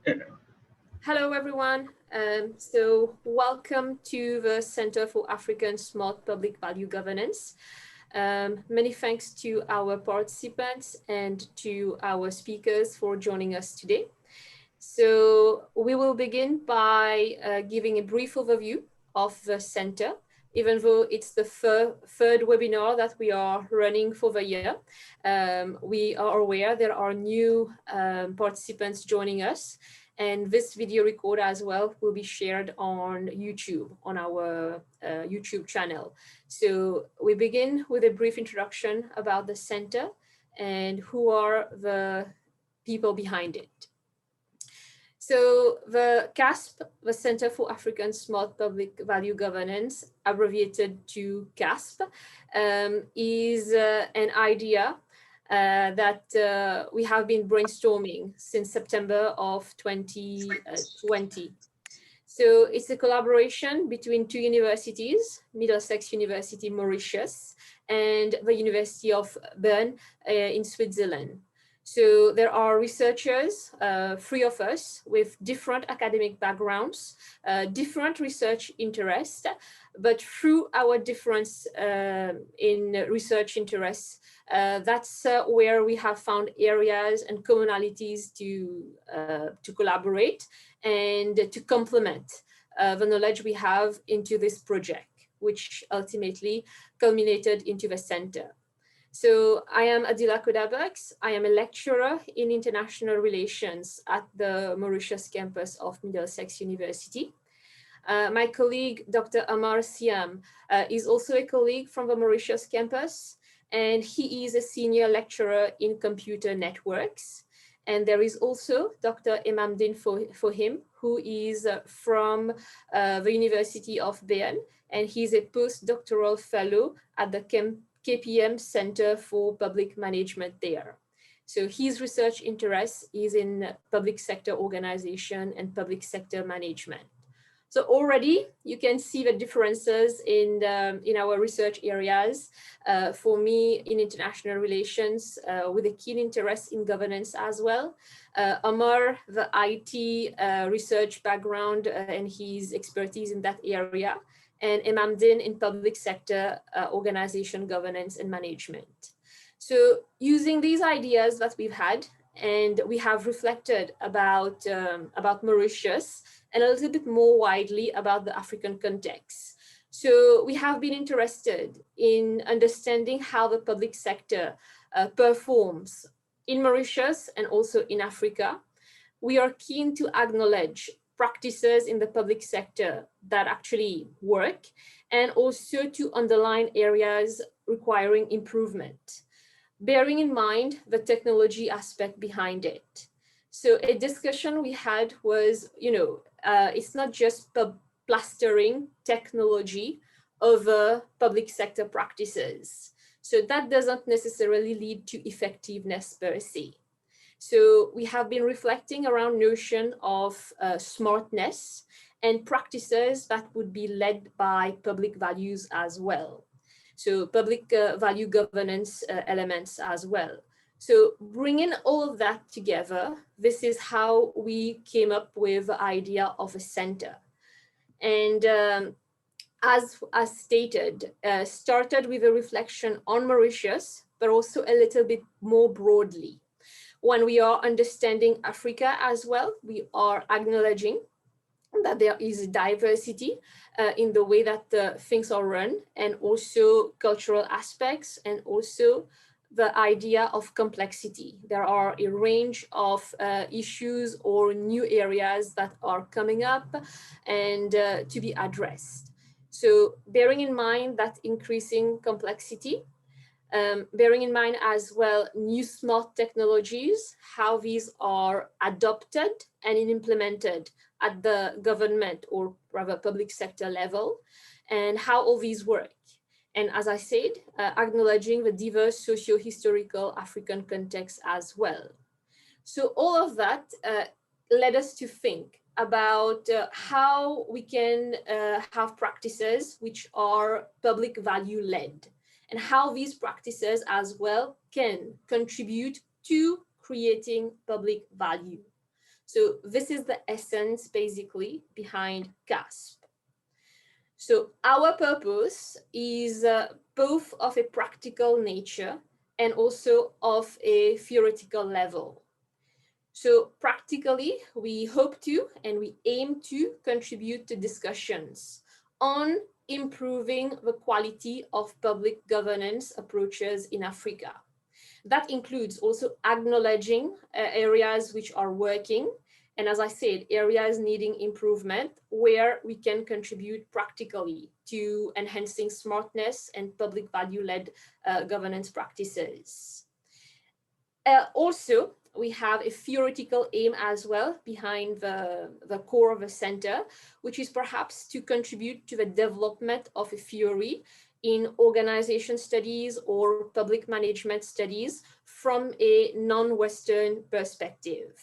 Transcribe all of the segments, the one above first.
Hello, everyone. So welcome to the Center for African Smart Public Value Governance. Many thanks to our participants and to our speakers for joining us today. So we will begin by giving a brief overview of the center. Even though it's the third webinar that we are running for the year, we are aware there are new participants joining us. And this video record as well will be shared on YouTube, on our YouTube channel. So we begin with a brief introduction about the center and who are the people behind it. So the CASP, the Center for African Smart Public Value Governance, abbreviated to CASP, is an idea that we have been brainstorming since September of 2020. So it's a collaboration between two universities, Middlesex University Mauritius and the University of Bern in Switzerland. So there are researchers, three of us with different academic backgrounds, different research interests, but through our difference in research interests, that's where we have found areas and commonalities to collaborate and to complement the knowledge we have into this project, which ultimately culminated into the center. So I am Adila Kodabaks. I am a lecturer in international relations at the Mauritius campus of Middlesex University. My colleague, Dr. Amar Siam, is also a colleague from the Mauritius campus, and he is a senior lecturer in computer networks. And there is also Dr. Emamdine Fohim, who is from the University of Bern, and he's a postdoctoral fellow at the KPM Center for Public Management there. So his research interest is in public sector organization and public sector management. So already you can see the differences in our research areas. For me, in international relations, with a keen interest in governance as well. Amar, the IT research background and his expertise in that area, and Emamdine in public sector organization, governance, and management. So using these ideas that we've had, and we have reflected about Mauritius and a little bit more widely about the African context. So we have been interested in understanding how the public sector performs in Mauritius and also in Africa. We are keen to acknowledge practices in the public sector that actually work, and also to underline areas requiring improvement, bearing in mind the technology aspect behind it. So a discussion we had was, it's not just plastering technology over public sector practices. So that doesn't necessarily lead to effectiveness per se. So we have been reflecting around notion of smartness and practices that would be led by public values as well. So public value governance elements as well. So bringing all of that together, this is how we came up with the idea of a center. And as stated, started with a reflection on Mauritius, but also a little bit more broadly. When we are understanding Africa as well, we are acknowledging that there is diversity in the way that things are run, and also cultural aspects, and also the idea of complexity. There are a range of issues or new areas that are coming up and to be addressed. So bearing in mind that increasing complexity, bearing in mind as well new smart technologies, how these are adopted and implemented at the government or rather public sector level, and how all these work. And as I said, acknowledging the diverse socio-historical African context as well. So all of that led us to think about how we can have practices which are public value led, and how these practices as well can contribute to creating public value. So this is the essence basically behind GASP. So our purpose is both of a practical nature and also of a theoretical level. So practically, we hope to and we aim to contribute to discussions on improving the quality of public governance approaches in Africa. That includes also acknowledging areas which are working, and as I said, areas needing improvement where we can contribute practically to enhancing smartness and public value-led governance practices. Also, we have a theoretical aim as well behind the core of the center, which is perhaps to contribute to the development of a theory in organization studies or public management studies from a non-Western perspective.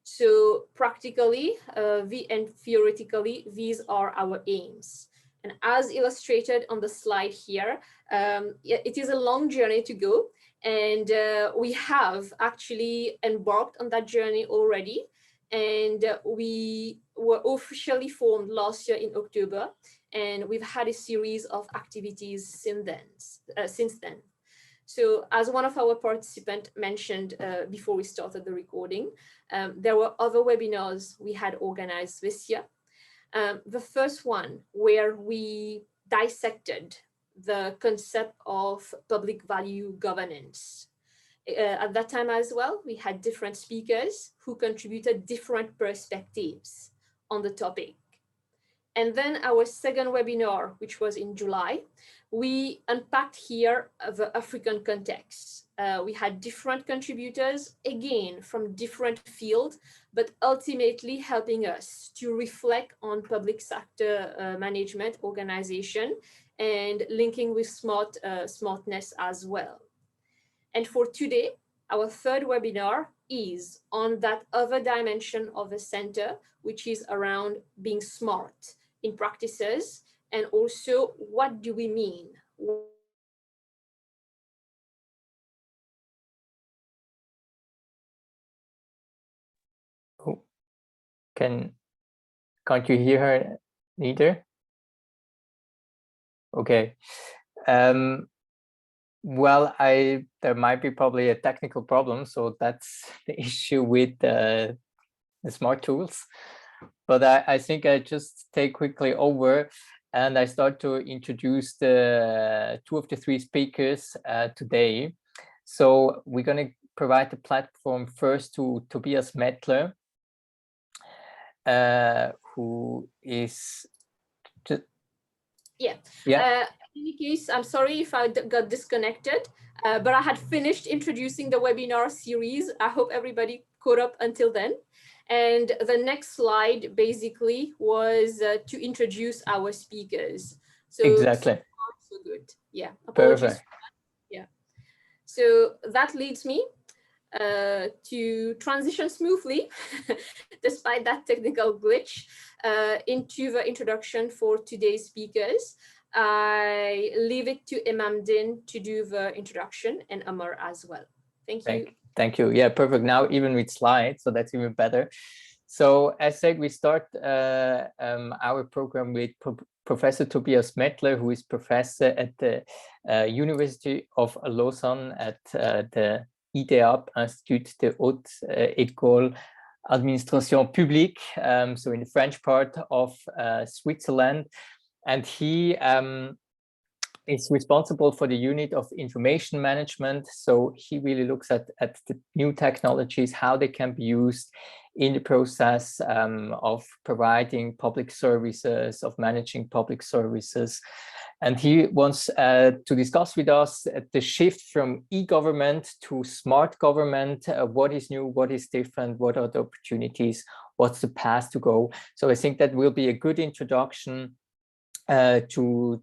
So practically and theoretically, these are our aims. And as illustrated on the slide here, it is a long journey to go. And we have actually embarked on that journey already. And we were officially formed last year in October. And we've had a series of activities since then. So as one of our participants mentioned before we started the recording, there were other webinars we had organized this year. The first one where we dissected the concept of public value governance. At that time as well, we had different speakers who contributed different perspectives on the topic. And then our second webinar, which was in July, we unpacked here the African context. We had different contributors, again, from different fields, but ultimately helping us to reflect on public sector management organization and linking with smartness as well. And for today, our third webinar is on that other dimension of the center, which is around being smart in practices, and also what do we mean? Oh, can't you hear her neither? Okay. Well, there might be probably a technical problem, so that's the issue with the smart tools. But I think I just take quickly over and I start to introduce the two of the three speakers today. So we're going to provide the platform first to Tobias Mettler, who is just, yeah. In any case, I'm sorry if I got disconnected, but I had finished introducing the webinar series. I hope everybody caught up until then. And the next slide basically was to introduce our speakers. So exactly. So good. Yeah. Apologies. Perfect. Yeah. So that leads me to transition smoothly, despite that technical glitch, into the introduction for today's speakers. I leave it to Imamdin to do the introduction and Amar as well. Thank you. Thank you. Yeah, perfect. Now even with slides, so that's even better. So as said, we start our program with Professor Tobias Mettler, who is professor at the University of Lausanne at the IDEAP, Institut de Haute École Administration Publique, so in the French part of Switzerland. And he is responsible for the unit of information management. So he really looks at the new technologies, how they can be used in the process of providing public services, of managing public services. And he wants to discuss with us the shift from e-government to smart government. What is new, what is different, what are the opportunities, what's the path to go? So I think that will be a good introduction to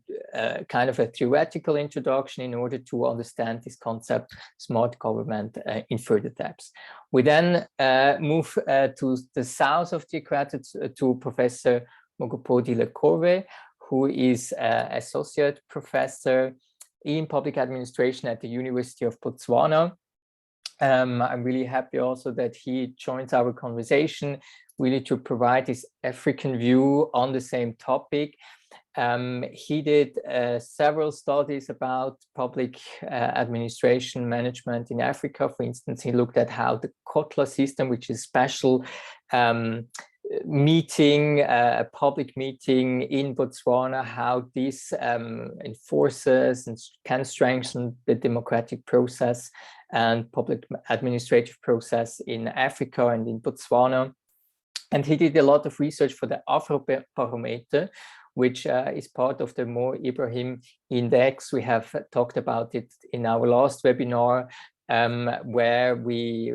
kind of a theoretical introduction in order to understand this concept, smart government, in further depth. We then move to the south of the equator to Professor Mogopodi Lekorwe, who is Associate Professor in Public Administration at the University of Botswana. I'm really happy also that he joins our conversation, really to provide his African view on the same topic. He did several studies about public administration management in Africa. For instance, he looked at how the Kotla system, which is special meeting, a public meeting in Botswana, how this enforces and can strengthen the democratic process and public administrative process in Africa and in Botswana. And he did a lot of research for the Afrobarometer, which is part of the Mo Ibrahim Index. We have talked about it in our last webinar, where we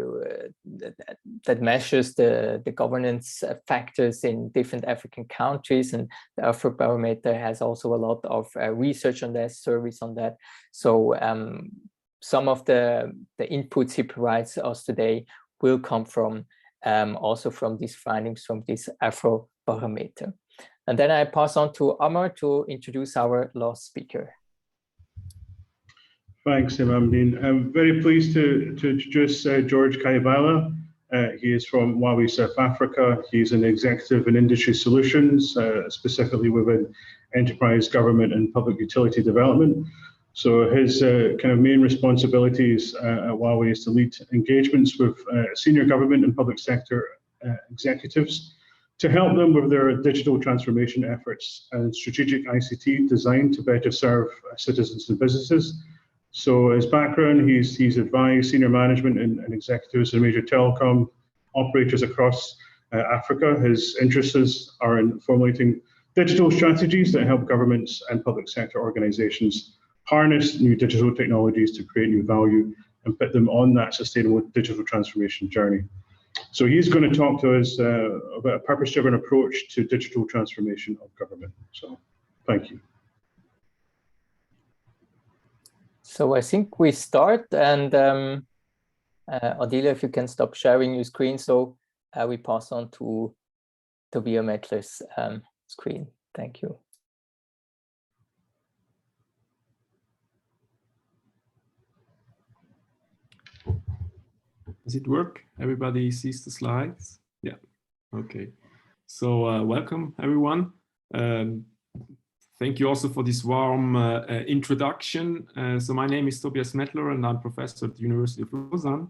that measures the governance factors in different African countries, and the Afrobarometer has also a lot of research on that, surveys on that. So some of the inputs he provides us today will come from also from these findings from this Afrobarometer. And then I pass on to Amar to introduce our last speaker. Thanks, Imamdeen. I'm very pleased to introduce George Kalebaila. He is from Huawei, South Africa. He's an executive in industry solutions, specifically within enterprise, government, and public utility development. So his kind of main responsibilities at Huawei is to lead engagements with senior government and public sector executives to help them with their digital transformation efforts and strategic ICT designed to better serve citizens and businesses. So his background, he's advised senior management and executives in major telecom operators across Africa. His interests are in formulating digital strategies that help governments and public sector organizations harness new digital technologies to create new value and put them on that sustainable digital transformation journey. So he's going to talk to us about a purpose-driven approach to digital transformation of government. So thank you. So I think we start, and Adila, if you can stop sharing your screen, so we pass on to Tobias Mettler's screen. Thank you. Does it work? Everybody sees the slides? Yeah, okay. So welcome everyone. Thank you also for this warm introduction. So my name is Tobias Mettler and I'm professor at the University of Lausanne.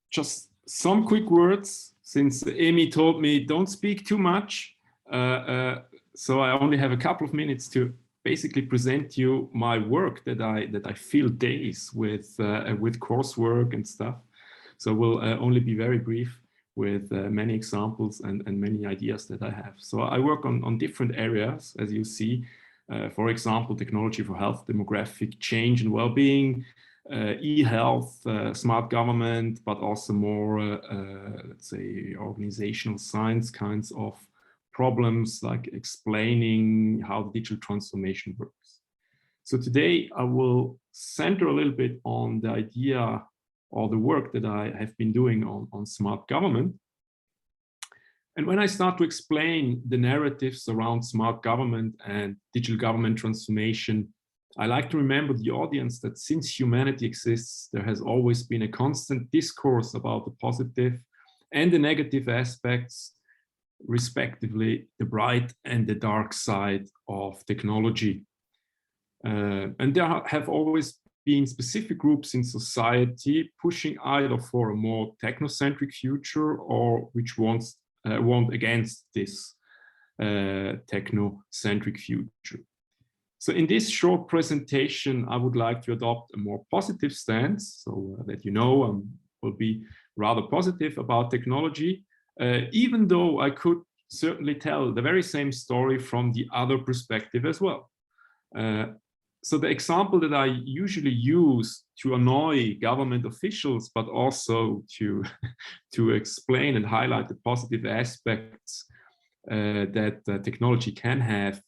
Just some quick words, since Amy told me don't speak too much. So I only have a couple of minutes to basically present you my work that I fill days with coursework and stuff. So we'll only be very brief with many examples and many ideas that I have. So I work on different areas, as you see. For example, technology for health, demographic change and well-being, e-health, smart government, but also more, let's say, organizational science kinds of problems, like explaining how the digital transformation works. So today I will center a little bit on the idea or the work that I have been doing on smart government. And when I start to explain the narratives around smart government and digital government transformation, I like to remember the audience that since humanity exists, there has always been a constant discourse about the positive and the negative aspects, respectively, the bright and the dark side of technology. And there have always been specific groups in society pushing either for a more technocentric future or which want against this technocentric future. So in this short presentation, I would like to adopt a more positive stance, so that you know I will be rather positive about technology, even though I could certainly tell the very same story from the other perspective as well. So the example that I usually use to annoy government officials, but also to explain and highlight the positive aspects that technology can have,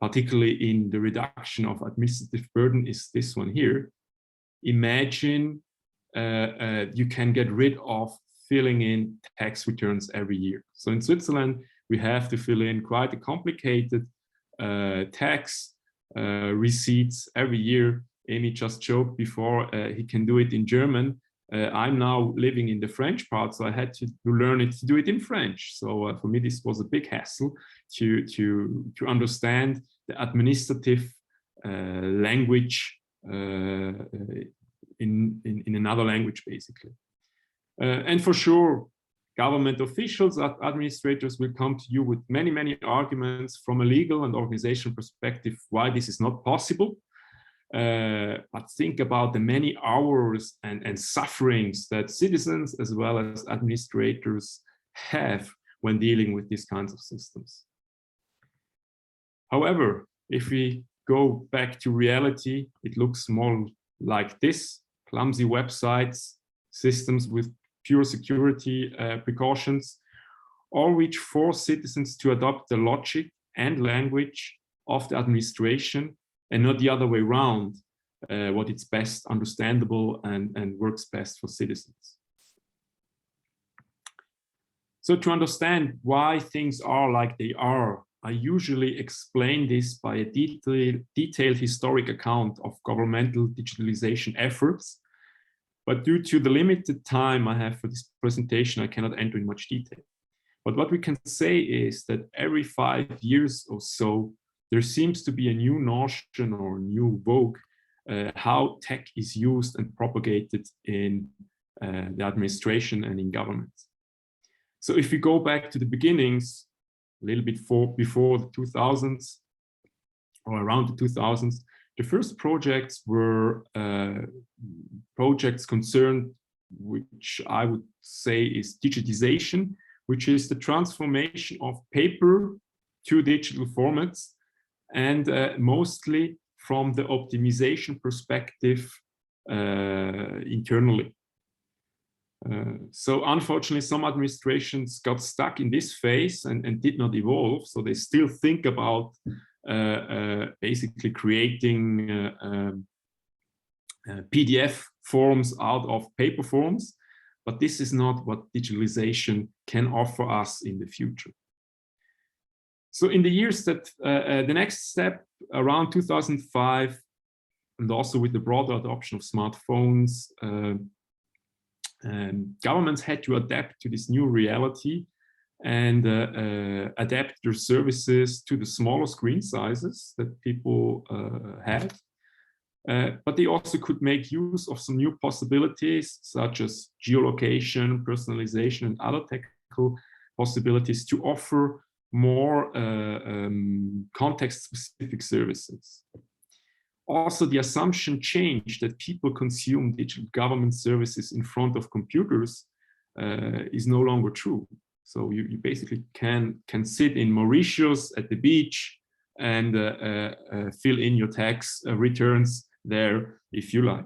particularly in the reduction of administrative burden, is this one here. Imagine you can get rid of filling in tax returns every year. So in Switzerland, we have to fill in quite a complicated tax receipts every year Amy just joked before, he can do it in German. I'm now living in the French part, so I had to learn it to do it in French. So for me, this was a big hassle to understand the administrative language in another language, basically. And for sure, government officials, administrators will come to you with many, many arguments from a legal and organizational perspective why this is not possible. But think about the many hours and sufferings that citizens as well as administrators have when dealing with these kinds of systems. However, if we go back to reality, it looks more like this: clumsy websites, systems with pure security precautions, all which force citizens to adopt the logic and language of the administration and not the other way around, what is best understandable and works best for citizens. So to understand why things are like they are, I usually explain this by a detailed historic account of governmental digitalization efforts. But due to the limited time I have for this presentation, I cannot enter in much detail. But what we can say is that every 5 years or so, there seems to be a new notion or new vogue how tech is used and propagated in the administration and in government. So if we go back to the beginnings, a little bit before the 2000s or around the 2000s, the first projects were projects concerned, which I would say is digitization, which is the transformation of paper to digital formats, and mostly from the optimization perspective internally. So unfortunately, some administrations got stuck in this phase and did not evolve. So they still think about basically creating PDF forms out of paper forms, but this is not what digitalization can offer us in the future. So in the years that the next step around 2005, and also with the broader adoption of smartphones, governments had to adapt to this new reality and adapt their services to the smaller screen sizes that people have. But they also could make use of some new possibilities, such as geolocation, personalization, and other technical possibilities to offer more context-specific services. Also, the assumption changed that people consume digital government services in front of computers is no longer true. So you basically can sit in Mauritius at the beach and fill in your tax returns there if you like.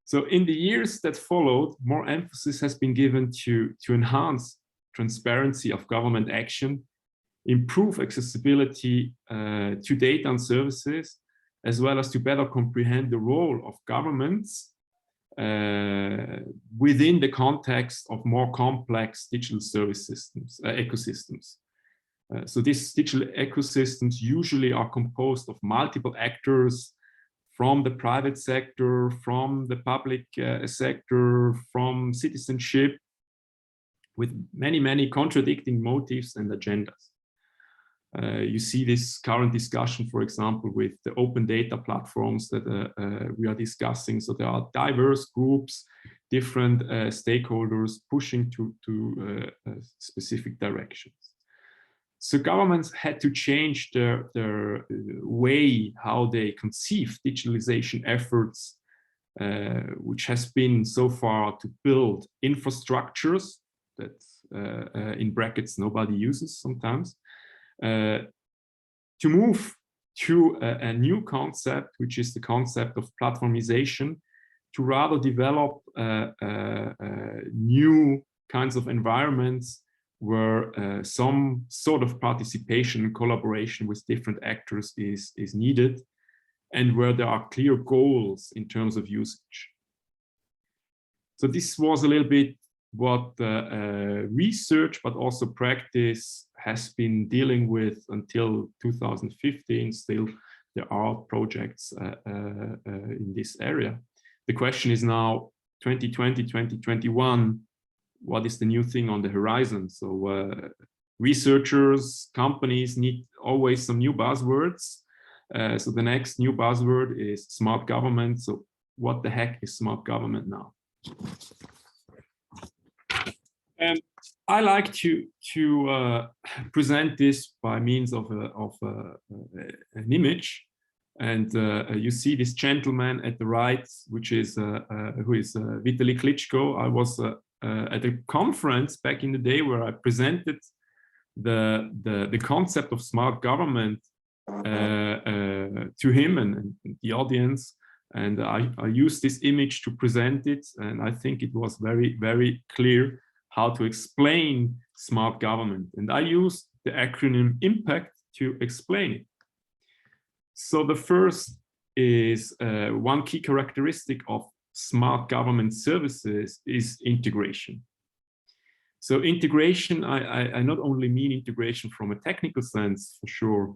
So in the years that followed, more emphasis has been given to enhance transparency of government action, improve accessibility to data and services, as well as to better comprehend the role of governments within the context of more complex digital service systems, ecosystems. So these digital ecosystems usually are composed of multiple actors from the private sector, from the public sector, from citizenship, with many, many contradicting motives and agendas. You see this current discussion, for example, with the open data platforms that we are discussing. So there are diverse groups, different stakeholders pushing to specific directions. So governments had to change their way how they conceive digitalization efforts, which has been so far to build infrastructures that in brackets nobody uses sometimes, to move to a new concept, which is the concept of platformization, to rather develop new kinds of environments where some sort of participation and collaboration with different actors is needed, and where there are clear goals in terms of usage. So this was a little bit what research, but also practice has been dealing with until 2015, still there are projects in this area. The question is now 2020, 2021, what is the new thing on the horizon? So researchers, companies need always some new buzzwords. So the next new buzzword is smart government. So what the heck is smart government now? And I like to present this by means of an image. And you see this gentleman at the right, which is who is Vitaly Klitschko. I was at a conference back in the day where I presented the concept of smart government to him and the audience, and I used this image to present it, and I think it was very, very clear how to explain smart government, and I used the acronym IMPACT to explain it. So the first is one key characteristic of smart government services is integration. So integration, I not only mean integration from a technical sense, for sure,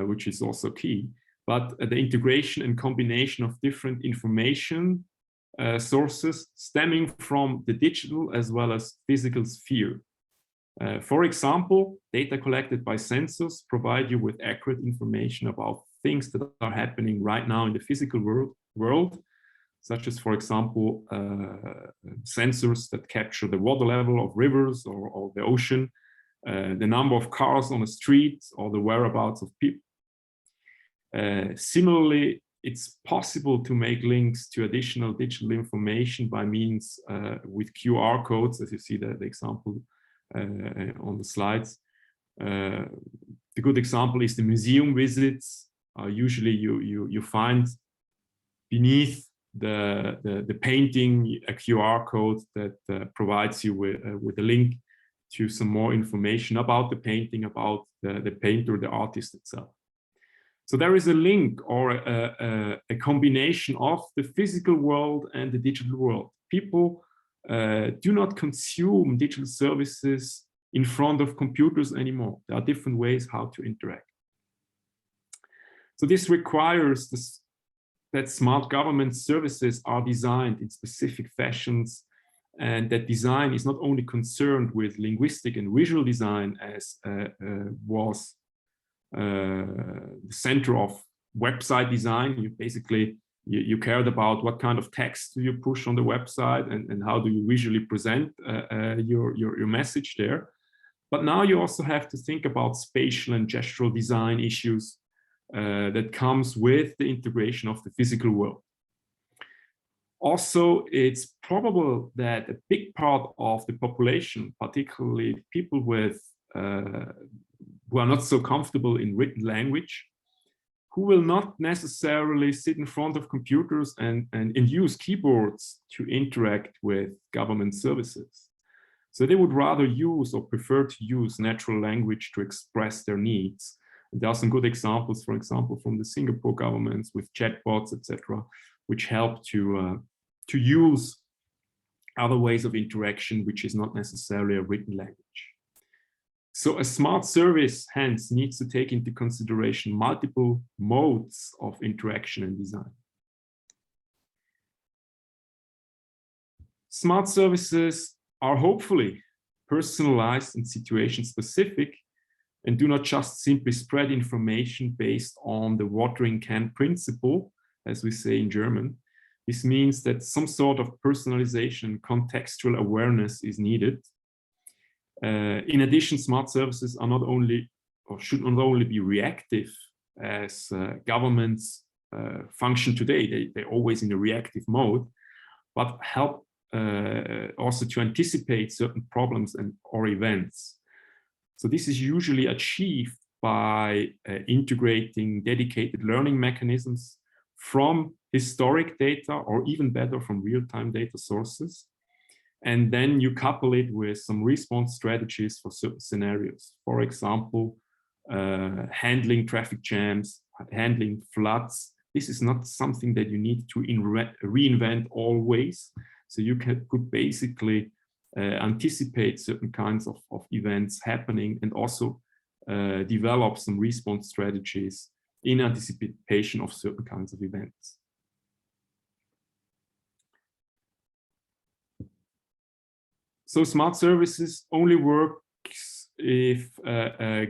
which is also key, but the integration and combination of different information sources stemming from the digital as well as physical sphere. For example, data collected by sensors provide you with accurate information about things that are happening right now in the physical world, such as, for example, sensors that capture the water level of rivers or the ocean, the number of cars on the street, or the whereabouts of people. Similarly, it's possible to make links to additional digital information by means with QR codes, as you see the example on the slides. The good example is the museum visits. Usually you find beneath the painting a QR code that provides you with a link to some more information about the painting, about the painter, the artist itself. So there is a link or a combination of the physical world and the digital world. People do not consume digital services in front of computers anymore. There are different ways how to interact. So this requires that smart government services are designed in specific fashions, and that design is not only concerned with linguistic and visual design, as was the center of website design. You basically you cared about what kind of text do you push on the website and how do you visually present your message there. But now you also have to think about spatial and gestural design issues that comes with the integration of the physical world. Also, it's probable that a big part of the population, particularly people with who are not so comfortable in written language, who will not necessarily sit in front of computers and use keyboards to interact with government services. So they would rather use or prefer to use natural language to express their needs. And there are some good examples, for example, from the Singapore governments with chatbots, etc., which help to use other ways of interaction, which is not necessarily a written language. So a smart service, hence, needs to take into consideration multiple modes of interaction and design. Smart services are hopefully personalized and situation specific and do not just simply spread information based on the watering can principle, as we say in German. This means that some sort of personalization, contextual awareness is needed. In addition, smart services are not only, or should not only be reactive as governments function today. They're always in a reactive mode, but help also to anticipate certain problems or events. So this is usually achieved by integrating dedicated learning mechanisms from historic data, or even better, from real-time data sources. And then you couple it with some response strategies for certain scenarios. For example, handling traffic jams, handling floods. This is not something that you need to reinvent always. So you could basically anticipate certain kinds of events happening and also develop some response strategies in anticipation of certain kinds of events. So smart services only works if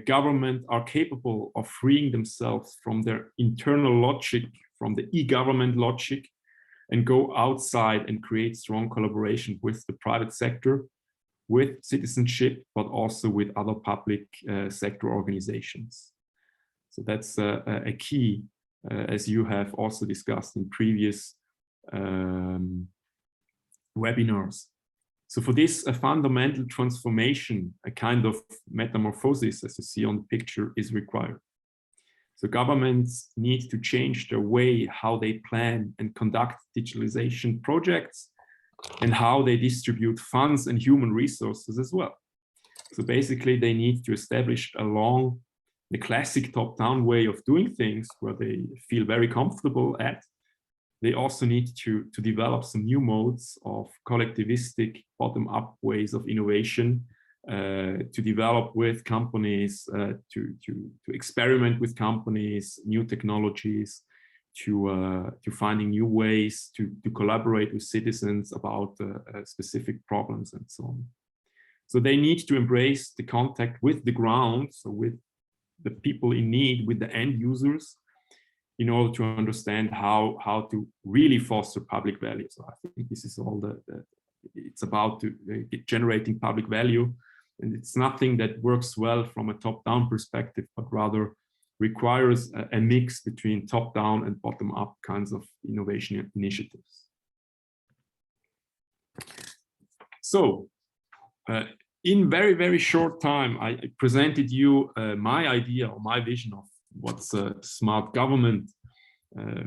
government are capable of freeing themselves from their internal logic, from the e-government logic, and go outside and create strong collaboration with the private sector, with citizenship, but also with other public sector organizations. So that's a key, as you have also discussed in previous webinars. So for this, a fundamental transformation, a kind of metamorphosis, as you see on the picture, is required. So governments need to change their way how they plan and conduct digitalization projects and how they distribute funds and human resources as well. So basically, they need to establish along the classic top-down way of doing things where they feel very comfortable at. They also need to develop some new modes of collectivistic bottom-up ways of innovation, to develop with companies, to experiment with companies, new technologies, to finding new ways to collaborate with citizens about specific problems and so on. So they need to embrace the contact with the ground, so with the people in need, with the end users, in order to understand how to really foster public value. So I think this is all it's about generating public value. And it's nothing that works well from a top-down perspective, but rather requires a mix between top-down and bottom-up kinds of innovation initiatives. So in very, very short time, I presented you my idea or my vision of what's smart government.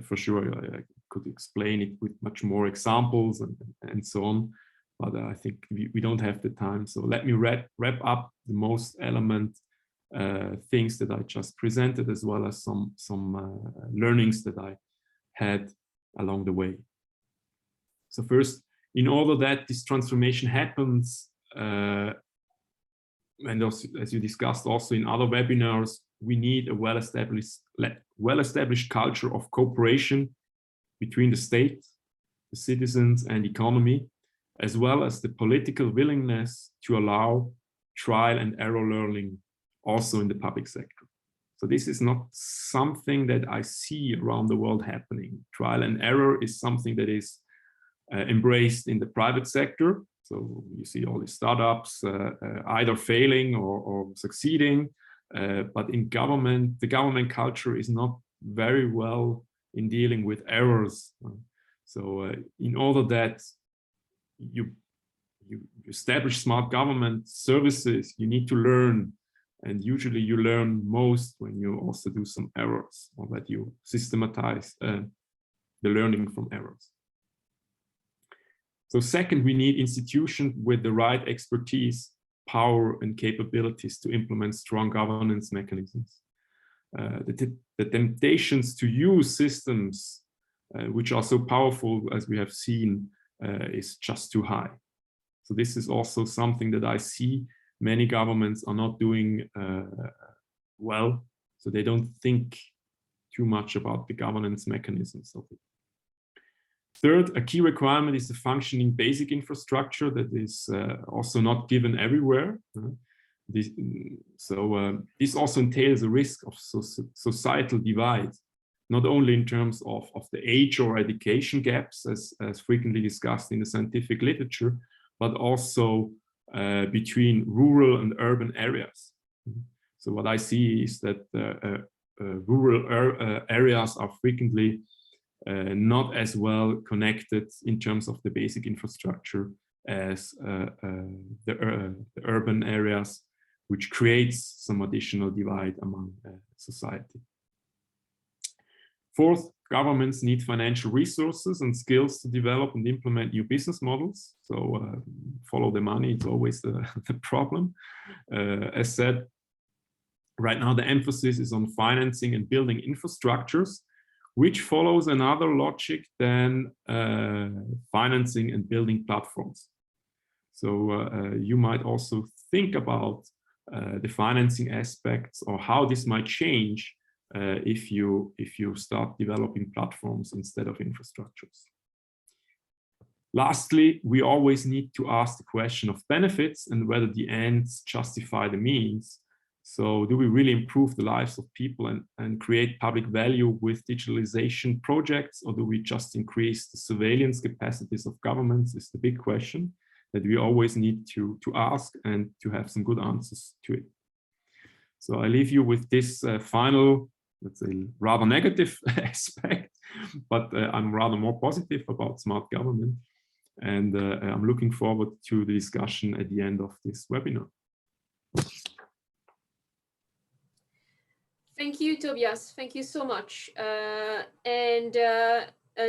For sure, I could explain it with much more examples and so on, but I think we don't have the time. So let me wrap up the most element things that I just presented, as well as some learnings that I had along the way. So first, in order that this transformation happens, and also, as you discussed also in other webinars, we need a well-established culture of cooperation between the state, the citizens, and economy, as well as the political willingness to allow trial and error learning also in the public sector. So this is not something that I see around the world happening. Trial and error is something that is embraced in the private sector. So you see all the startups either failing or succeeding, but in government, the government culture is not very well in dealing with errors. So in order that you establish smart government services, you need to learn, and usually you learn most when you also do some errors, or that you systematize the learning from errors. So second, we need institutions with the right expertise, power, and capabilities to implement strong governance mechanisms. The temptations to use systems which are so powerful, as we have seen, is just too high. So this is also something that I see many governments are not doing well. So they don't think too much about the governance mechanisms of it. Third, a key requirement is a functioning basic infrastructure that is also not given everywhere. This also entails a risk of societal divide, not only in terms of the age or education gaps, as frequently discussed in the scientific literature, but also between rural and urban areas. So what I see is that rural areas are frequently not as well connected in terms of the basic infrastructure as the urban areas, which creates some additional divide among society. Fourth, governments need financial resources and skills to develop and implement new business models. So follow the money, it's always the problem. As said, right now the emphasis is on financing and building infrastructures, which follows another logic than financing and building platforms. So you might also think about the financing aspects or how this might change if you start developing platforms instead of infrastructures. Lastly, we always need to ask the question of benefits and whether the ends justify the means. So do we really improve the lives of people and create public value with digitalization projects, or do we just increase the surveillance capacities of governments is the big question that we always need to ask and to have some good answers to it. So I leave you with this final, let's say, rather negative aspect, but I'm rather more positive about smart government. And I'm looking forward to the discussion at the end of this webinar. Thank you, Tobias. Thank you so much.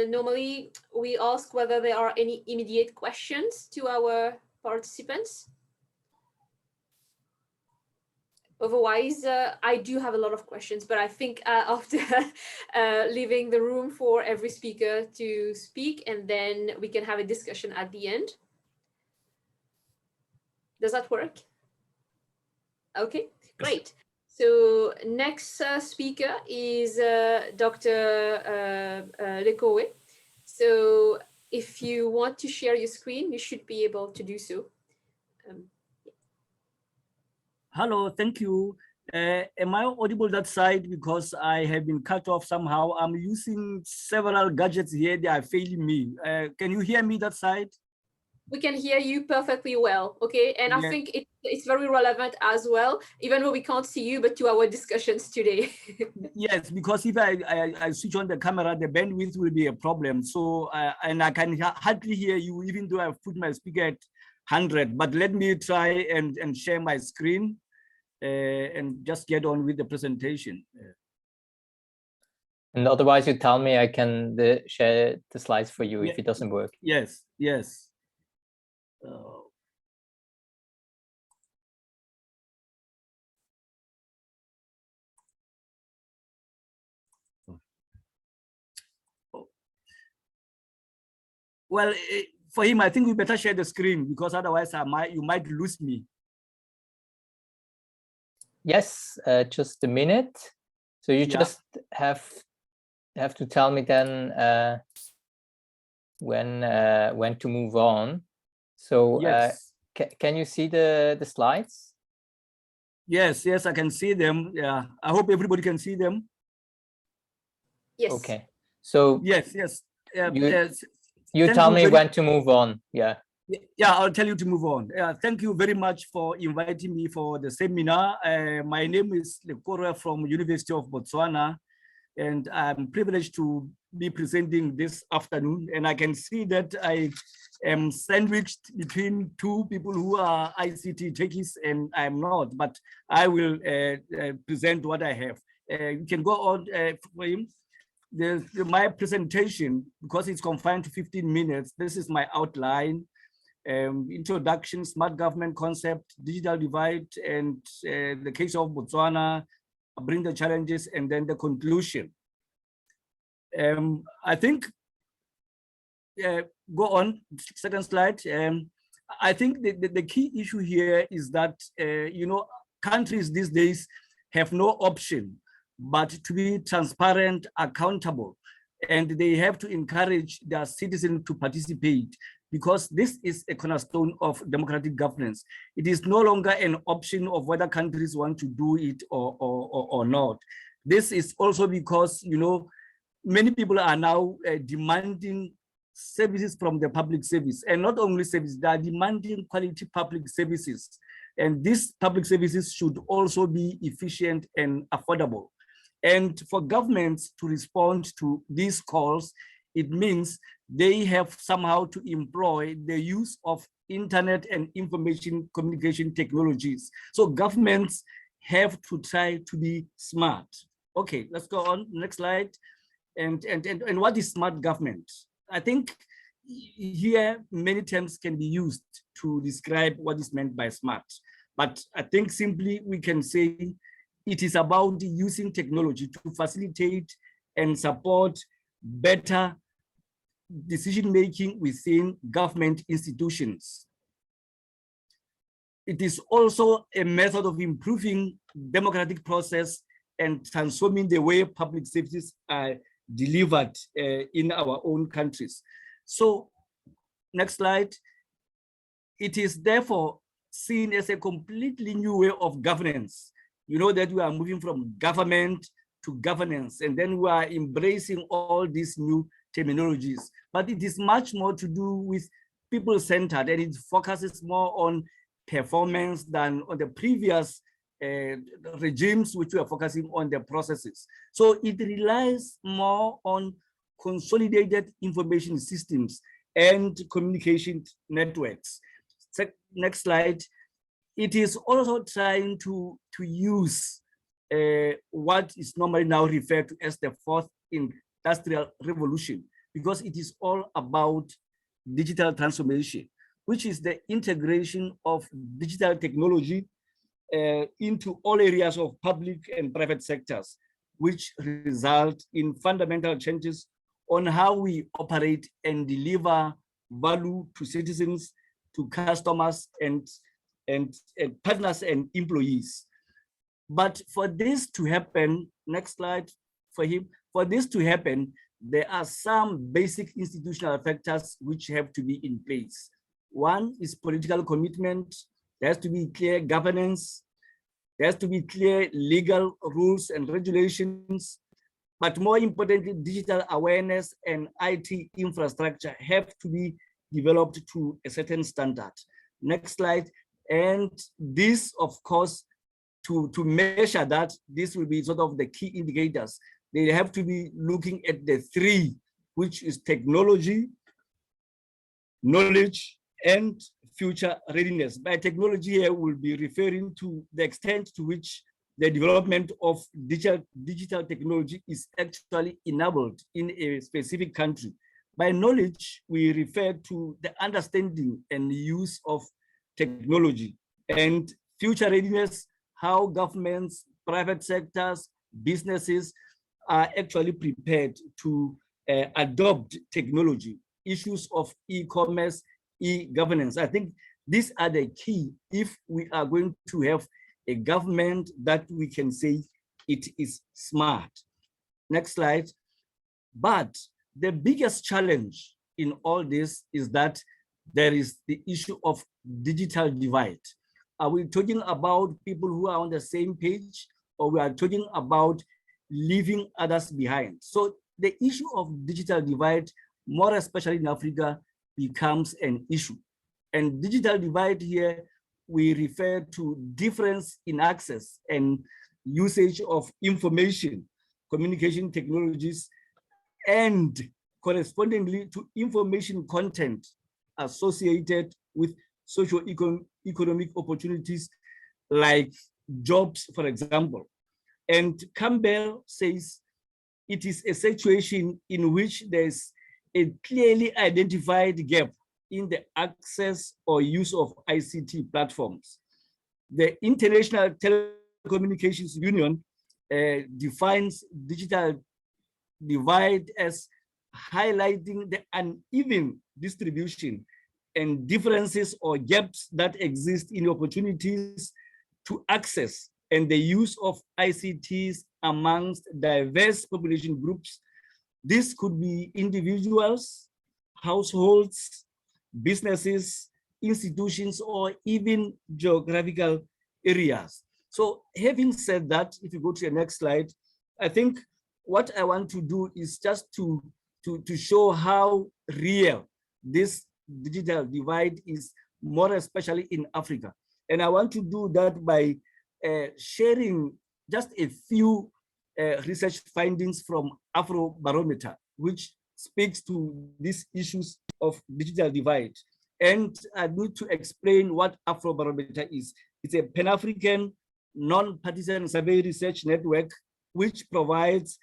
Normally we ask whether there are any immediate questions to our participants. Otherwise, I do have a lot of questions, but I think after leaving the room for every speaker to speak, and then we can have a discussion at the end. Does that work? Okay, great. So next speaker is Dr. Lekorwe. So if you want to share your screen, you should be able to do so. Hello, thank you. Am I audible that side? Because I have been cut off somehow. I'm using several gadgets here. They are failing me. Can you hear me that side? We can hear you perfectly well, okay? And Yeah. I think it's very relevant as well, even though we can't see you, but to our discussions today. Yes, because if I switch on the camera, the bandwidth will be a problem. So, and I can hardly hear you, even though I've put my speaker at 100. But let me try and share my screen and just get on with the presentation. And otherwise, you tell me, I can share the slides for you if it doesn't work. Yes, yes. Well, for him, I think we better share the screen, because otherwise you might lose me. Yes, just a minute. So you just have to tell me then when to move on. So yes. Can you see the slides? Yes, yes, I can see them. Yeah, I hope everybody can see them. Yes. Okay. So yes, yes. You tell me when to move on. Yeah. Yeah, I'll tell you to move on. Thank you very much for inviting me for the seminar. My name is Lekorwe from University of Botswana, and I'm privileged to be presenting this afternoon. And I can see that I am sandwiched between two people who are ICT techies, and I'm not, but I will present what I have. You can go on for him. My presentation, because it's confined to 15 minutes, this is my outline. Introduction, smart government concept, digital divide, and the case of Botswana, bring the challenges, and then the conclusion. I think, go on, second slide. I think the key issue here is that, countries these days have no option but to be transparent, accountable, and they have to encourage their citizens to participate, because this is a cornerstone of democratic governance. It is no longer an option of whether countries want to do it or not. This is also because, many people are now demanding services from the public service, and not only services, they are demanding quality public services. And these public services should also be efficient and affordable. And for governments to respond to these calls, it means they have somehow to employ the use of internet and information communication technologies. So governments have to try to be smart. Okay, let's go on, next slide. And what is smart government? I think here many terms can be used to describe what is meant by smart. But I think simply we can say it is about using technology to facilitate and support better decision-making within government institutions. It is also a method of improving democratic process and transforming the way public services are delivered in our own countries. So, next slide. It is therefore seen as a completely new way of governance. You know that we are moving from government to governance, and then we are embracing all these new terminologies. But it is much more to do with people-centered, and it focuses more on performance than on the previous regimes, which were focusing on the processes. So it relies more on consolidated information systems and communication networks. Next slide. It is also trying to use what is normally now referred to as the fourth industrial revolution, because it is all about digital transformation, which is the integration of digital technology into all areas of public and private sectors, which result in fundamental changes on how we operate and deliver value to citizens, to customers, and partners and employees. But for this to happen, next slide for this to happen, there are some basic institutional factors which have to be in place. One is political commitment. There has to be clear governance. There has to be clear legal rules and regulations. But more importantly, digital awareness and IT infrastructure have to be developed to a certain standard. Next slide. And this, of course, to measure that, this will be sort of the key indicators. They have to be looking at the three, which is technology, knowledge, and future readiness. By technology here, we'll be referring to the extent to which the development of digital technology is actually enabled in a specific country. By knowledge, we refer to the understanding and use of technology. And future readiness, how governments, private sectors, businesses are actually prepared to adopt technology. Issues of e-commerce, e-governance. I think these are the key if we are going to have a government that we can say it is smart. Next slide. But the biggest challenge in all this is that there is the issue of digital divide. Are we talking about people who are on the same page, or we are talking about leaving others behind? So the issue of digital divide, more especially in Africa, becomes an issue. And digital divide here, we refer to difference in access and usage of information, communication technologies, and correspondingly to information content associated with socio-economic opportunities like jobs, for example. And Campbell says it is a situation in which there's a clearly identified gap in the access or use of ICT platforms. The International Telecommunications Union defines digital divide as highlighting the uneven distribution and differences or gaps that exist in opportunities to access and the use of ICTs amongst diverse population groups. This could be individuals, households, businesses, institutions, or even geographical areas. So having said that, if you go to the next slide, I think what I want to do is just to show how real this digital divide is, more especially in Africa. And I want to do that by sharing just a few research findings from Afrobarometer, which speaks to these issues of digital divide. And I need to explain what Afrobarometer is. It's a Pan-African non-partisan survey research network which provides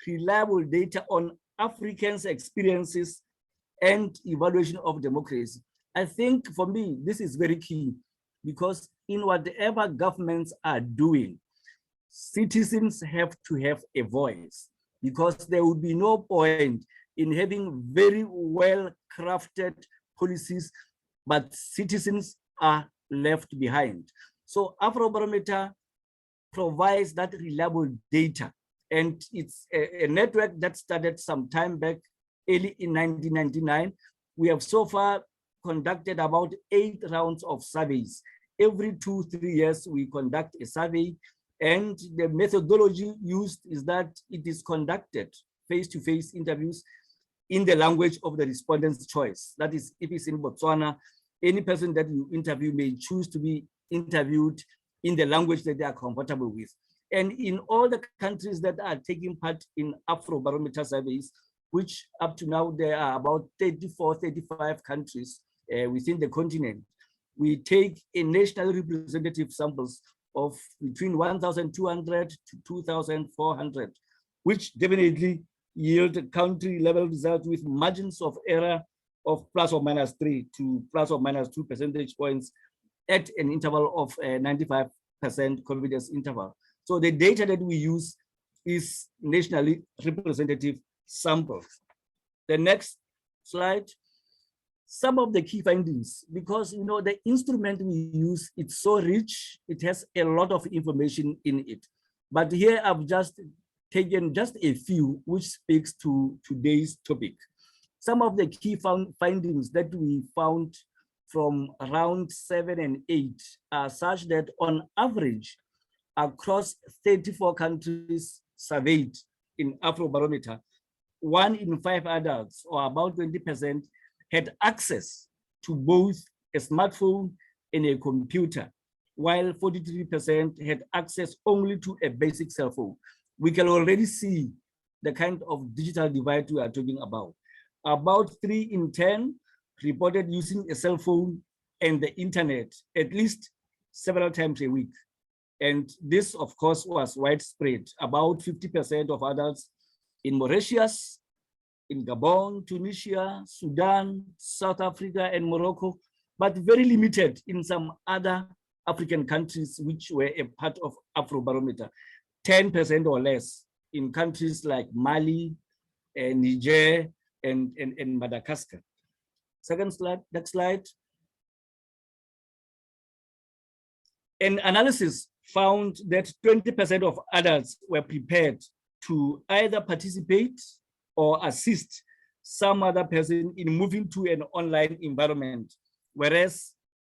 reliable data on Africans' experiences and evaluation of democracy. I think for me, this is very key because in whatever governments are doing, citizens have to have a voice, because there would be no point in having very well-crafted policies, but citizens are left behind. So Afrobarometer provides that reliable data. And it's a network that started some time back, early in 1999. We have so far conducted about 8 rounds of surveys. Every 2-3 years, we conduct a survey. And the methodology used is that it is conducted face-to-face interviews in the language of the respondent's choice. That is, if it's in Botswana, any person that you interview may choose to be interviewed in the language that they are comfortable with. And in all the countries that are taking part in Afrobarometer surveys, which up to now there are about 34, 35 countries within the continent, we take a national representative samples of between 1,200 to 2,400, which definitely yield country level results with margins of error of ±3 to ±2 percentage points at an interval of 95% confidence interval. So the data that we use is nationally representative samples. The next slide. Some of the key findings, because the instrument we use, it's so rich, it has a lot of information in it. But here I've just taken just a few which speaks to today's topic. Some of the key findings that we found from round 7 and 8 are such that on average, across 34 countries surveyed in Afrobarometer, 1 in 5 adults, or about 20%, had access to both a smartphone and a computer, while 43% had access only to a basic cell phone. We can already see the kind of digital divide we are talking about. About 3 in 10 reported using a cell phone and the internet at least several times a week. And this, of course, was widespread. About 50% of adults in Mauritius, in Gabon, Tunisia, Sudan, South Africa, and Morocco, but very limited in some other African countries which were a part of Afrobarometer, 10% or less in countries like Mali, Niger, and Madagascar. Second slide, next slide. An analysis found that 20% of adults were prepared to either participate or assist some other person in moving to an online environment, whereas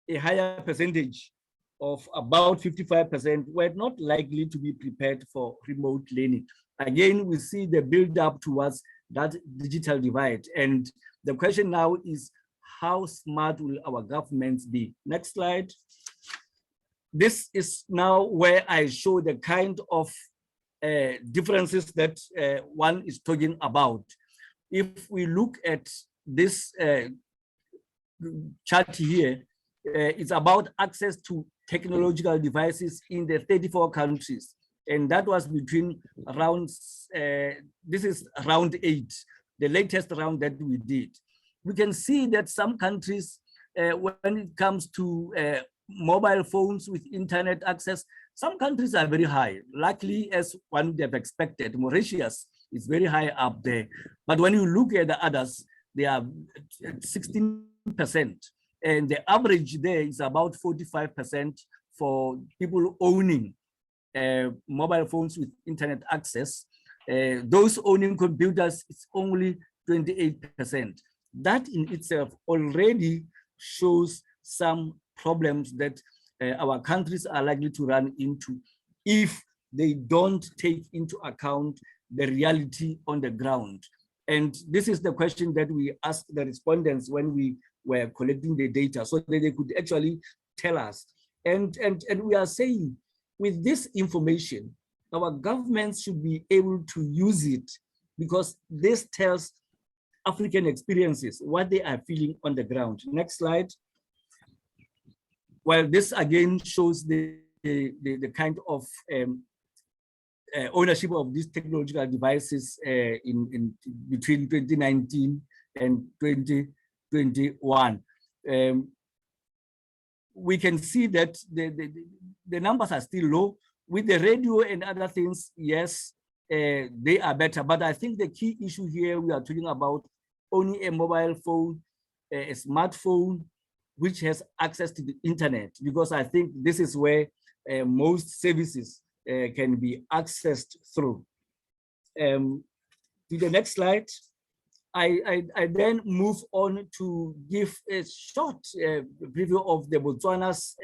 a higher percentage of about 55% were not likely to be prepared for remote learning. Again, we see the build up towards that digital divide. And the question now is, how smart will our governments be? Next slide. This is now where I show the kind of differences that one is talking about. If we look at this chart here, it's about access to technological devices in the 34 countries. And that was between rounds, this is round 8, the latest round that we did. We can see that some countries, when it comes to mobile phones with internet access, some countries are very high, likely as one would have expected. Mauritius is very high up there. But when you look at the others, they are 16%. And the average there is about 45% for people owning mobile phones with internet access. Those owning computers, it's only 28%. That in itself already shows some problems that our countries are likely to run into if they don't take into account the reality on the ground. And this is the question that we asked the respondents when we were collecting the data, so that they could actually tell us. And we are saying, with this information, our governments should be able to use it, because this tells African experiences, what they are feeling on the ground. Next slide. Well, this again shows the kind of ownership of these technological devices in between 2019 and 2021. We can see that the numbers are still low. With the radio and other things, yes, they are better. But I think the key issue here, we are talking about only a mobile phone, a smartphone, which has access to the internet, because I think this is where most services can be accessed through. To the next slide. I then move on to give a short preview of the Botswana's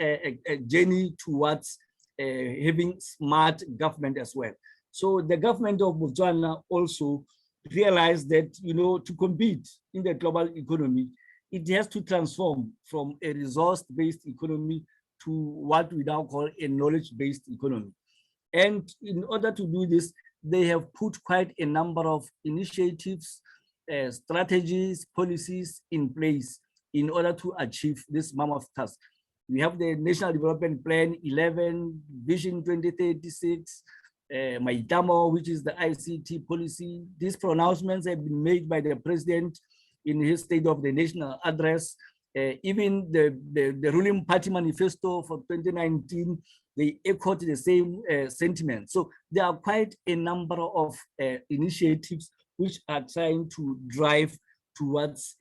journey towards having smart government as well. So the government of Botswana also realized that, you know, to compete in the global economy, it has to transform from a resource-based economy to what we now call a knowledge-based economy. And in order to do this, they have put quite a number of initiatives, strategies, policies in place in order to achieve this mammoth task. We have the National Development Plan 11, Vision 2036, Maitamo, which is the ICT policy. These pronouncements have been made by the president in his State of the National address. Even the ruling party manifesto for 2019, they echoed the same sentiment. So there are quite a number of initiatives which are trying to drive towards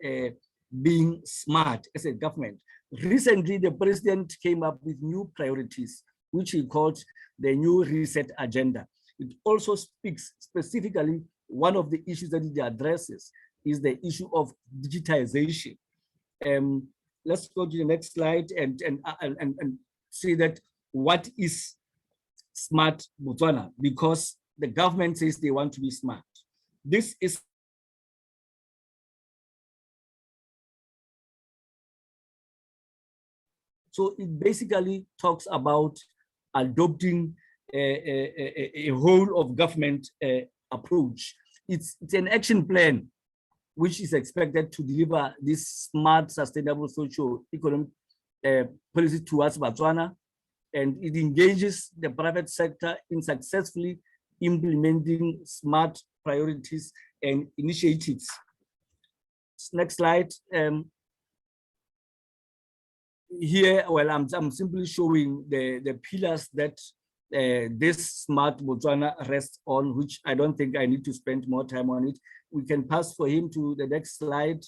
being smart as a government. Recently, the president came up with new priorities, which he called the new reset agenda. It also speaks specifically, one of the issues that it addresses is the issue of digitization. Let's go to the next slide and see that what is smart Botswana, because the government says they want to be smart. This is so it basically talks about adopting a whole of government approach. It's an action plan which is expected to deliver this smart, sustainable socio-economic policy towards Botswana, and it engages the private sector in successfully implementing smart priorities and initiatives. Next slide. Here, well, I'm simply showing the pillars that this smart Botswana rests on, which I don't think I need to spend more time on it. We can pass for him to the next slide.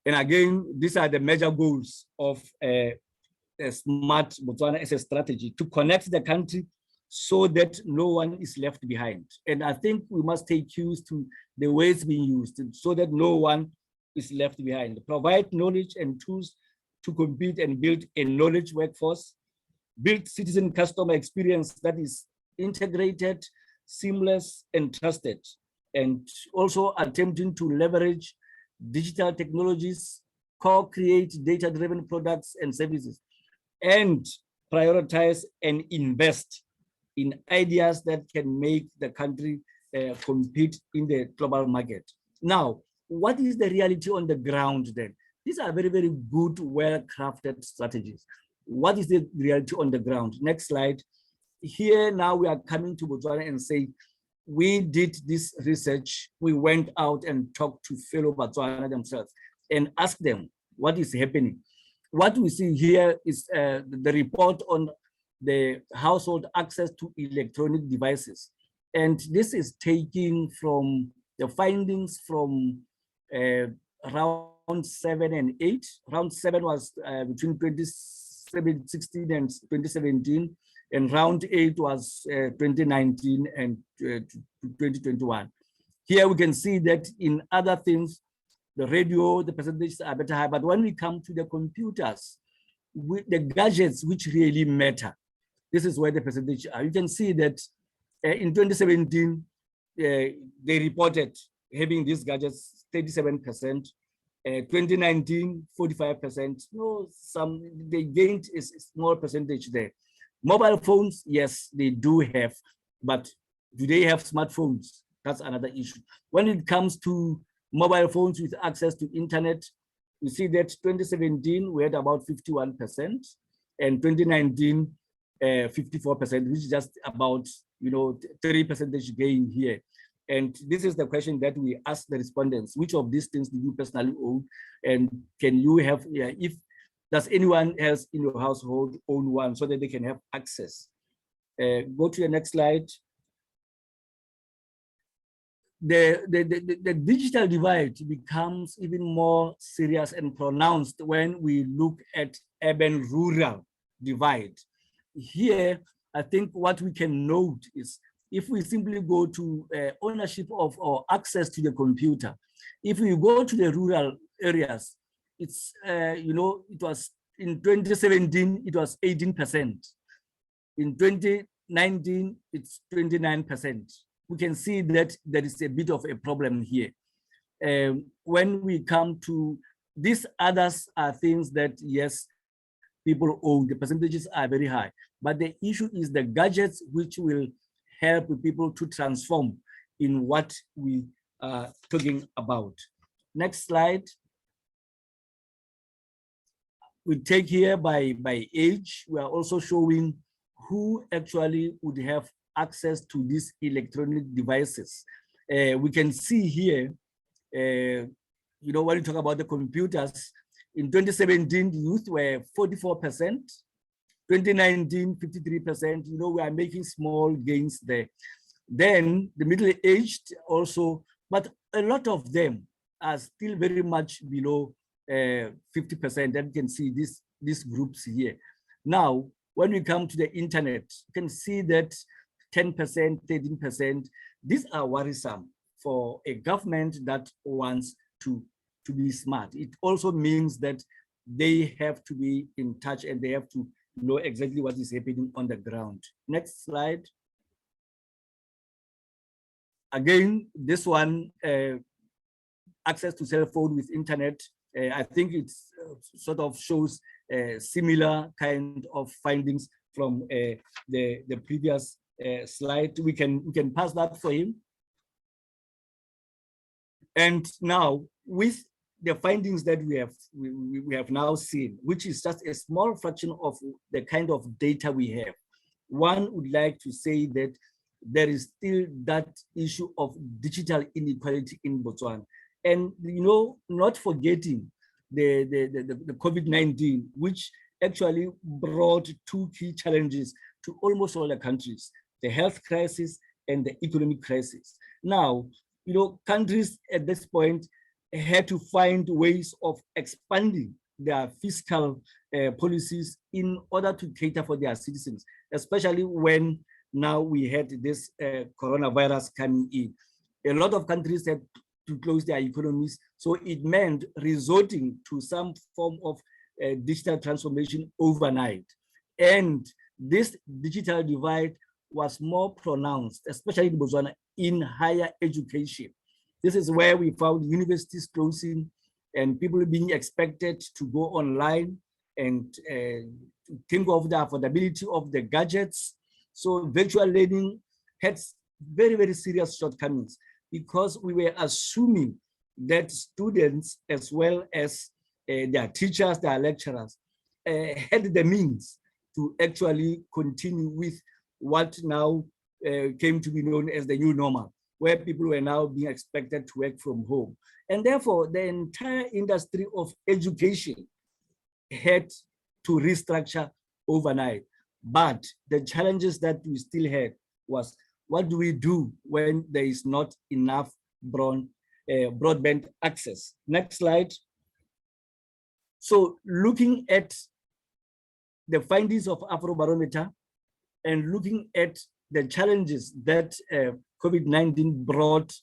And again, these are the major goals of a smart Botswana as a strategy to connect the country so that no one is left behind. And I think we must take cues to the way it's being used so that no one is left behind. Provide knowledge and tools to compete and build a knowledge workforce, build citizen customer experience that is integrated, seamless, and trusted, and also attempting to leverage digital technologies, co-create data-driven products and services, and prioritize and invest in ideas that can make the country compete in the global market. Now, what is the reality on the ground then? These are very, very good, well-crafted strategies. What is the reality on the ground? Next slide. Here now we are coming to Botswana and say, we did this research. We went out and talked to fellow Botswana themselves and asked them what is happening. What we see here is the report on the household access to electronic devices. And this is taking from the findings from round 7 and 8. Round 7 was between 2016 and 2017, and round 8 was 2019 and 2021. Here we can see that in other things, the radio, the percentages are better high, but when we come to the computers, the gadgets which really matter, this is where the percentages are. You can see that in 2017, they reported having these gadgets 37%, 2019, 45%. No, they gained a small percentage there. Mobile phones, yes, they do have, but do they have smartphones? That's another issue. When it comes to mobile phones with access to internet, you see that 2017, we had about 51%, and 2019, 54%, which is just about, 30 percentage gain here. And this is the question that we ask the respondents: which of these things do you personally own? And can you have, does anyone else in your household own one so that they can have access? Go to the next slide. The digital divide becomes even more serious and pronounced when we look at urban-rural divide. Here, I think what we can note is if we simply go to ownership of or access to the computer, if we go to the rural areas, it's, you know, it was in 2017, it was 18%. In 2019, it's 29%. We can see that there is a bit of a problem here. When we come to these others are things that, yes, people own, the percentages are very high, but the issue is the gadgets which will help people to transform in what we are talking about. Next slide. We take here by age. We are also showing who actually would have access to these electronic devices. We can see here, you know, when you talk about the computers, in 2017, the youth were 44%, 2019, 53%, you know, we are making small gains there. Then the middle-aged also, but a lot of them are still very much below 50%, and you can see these groups here. Now, when we come to the internet, you can see that 10%, 13%, these are worrisome for a government that wants to be smart. It also means that they have to be in touch and they have to know exactly what is happening on the ground. Next slide. Again, this one, access to cell phone with internet. I think it sort of shows similar kind of findings from the previous slide. We can pass that for him. And now with the findings that we have now seen, which is just a small fraction of the kind of data we have, one would like to say that there is still that issue of digital inequality in Botswana. And, you know, not forgetting the COVID-19, which actually brought two key challenges to almost all the countries, the health crisis and the economic crisis. Now, you know, countries at this point had to find ways of expanding their fiscal policies in order to cater for their citizens, especially when now we had this coronavirus coming in. A lot of countries had to close their economies, so it meant resorting to some form of digital transformation overnight. And this digital divide was more pronounced, especially in Botswana, in higher education. This is where we found universities closing and people being expected to go online and think of the affordability of the gadgets. So virtual learning had very, very serious shortcomings because we were assuming that students, as well as their teachers, their lecturers, had the means to actually continue with what now came to be known as the new normal, where people were now being expected to work from home. And therefore, the entire industry of education had to restructure overnight. But the challenges that we still had was, what do we do when there is not enough broadband access? Next slide. So looking at the findings of Afrobarometer and looking at the challenges that COVID-19 brought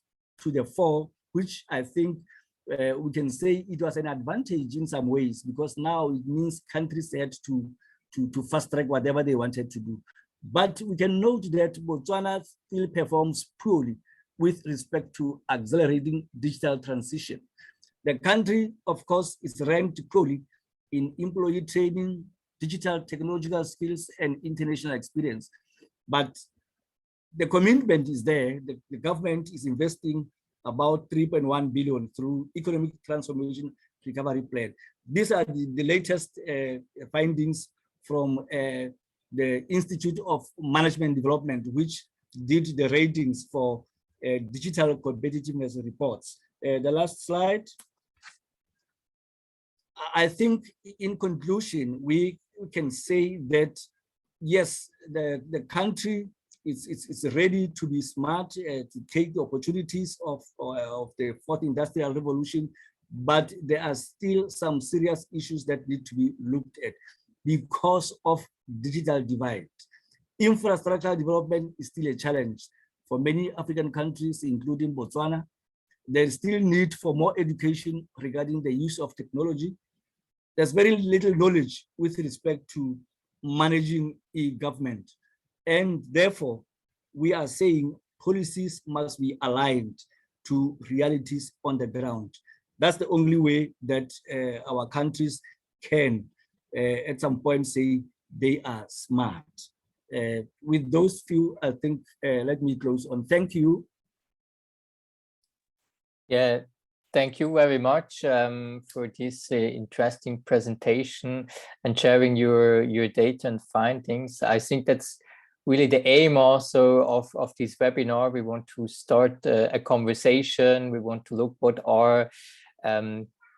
to the fore, which I think we can say it was an advantage in some ways, because now it means countries had to fast track whatever they wanted to do. But we can note that Botswana still performs poorly with respect to accelerating digital transition. The country, of course, is ranked poorly in employee training, digital technological skills, and international experience. But the commitment is there. The government is investing about 3.1 billion through economic transformation recovery plan. These are the latest findings from the Institute of Management Development, which did the ratings for digital competitiveness reports. The last slide. I think in conclusion, we can say that, yes, the country is ready to be smart, to take the opportunities of the fourth industrial revolution, but there are still some serious issues that need to be looked at because of digital divide. Infrastructure development is still a challenge for many African countries, including Botswana. There is still need for more education regarding the use of technology. There's very little knowledge with respect to managing e-government. And therefore, we are saying policies must be aligned to realities on the ground. That's the only way that our countries can, at some point, say they are smart. With those few, I think, let me close on. Thank you. Yeah, thank you very much for this interesting presentation and sharing your data and findings. I think that's really the aim also of this webinar. We want to start a conversation. We want to look what are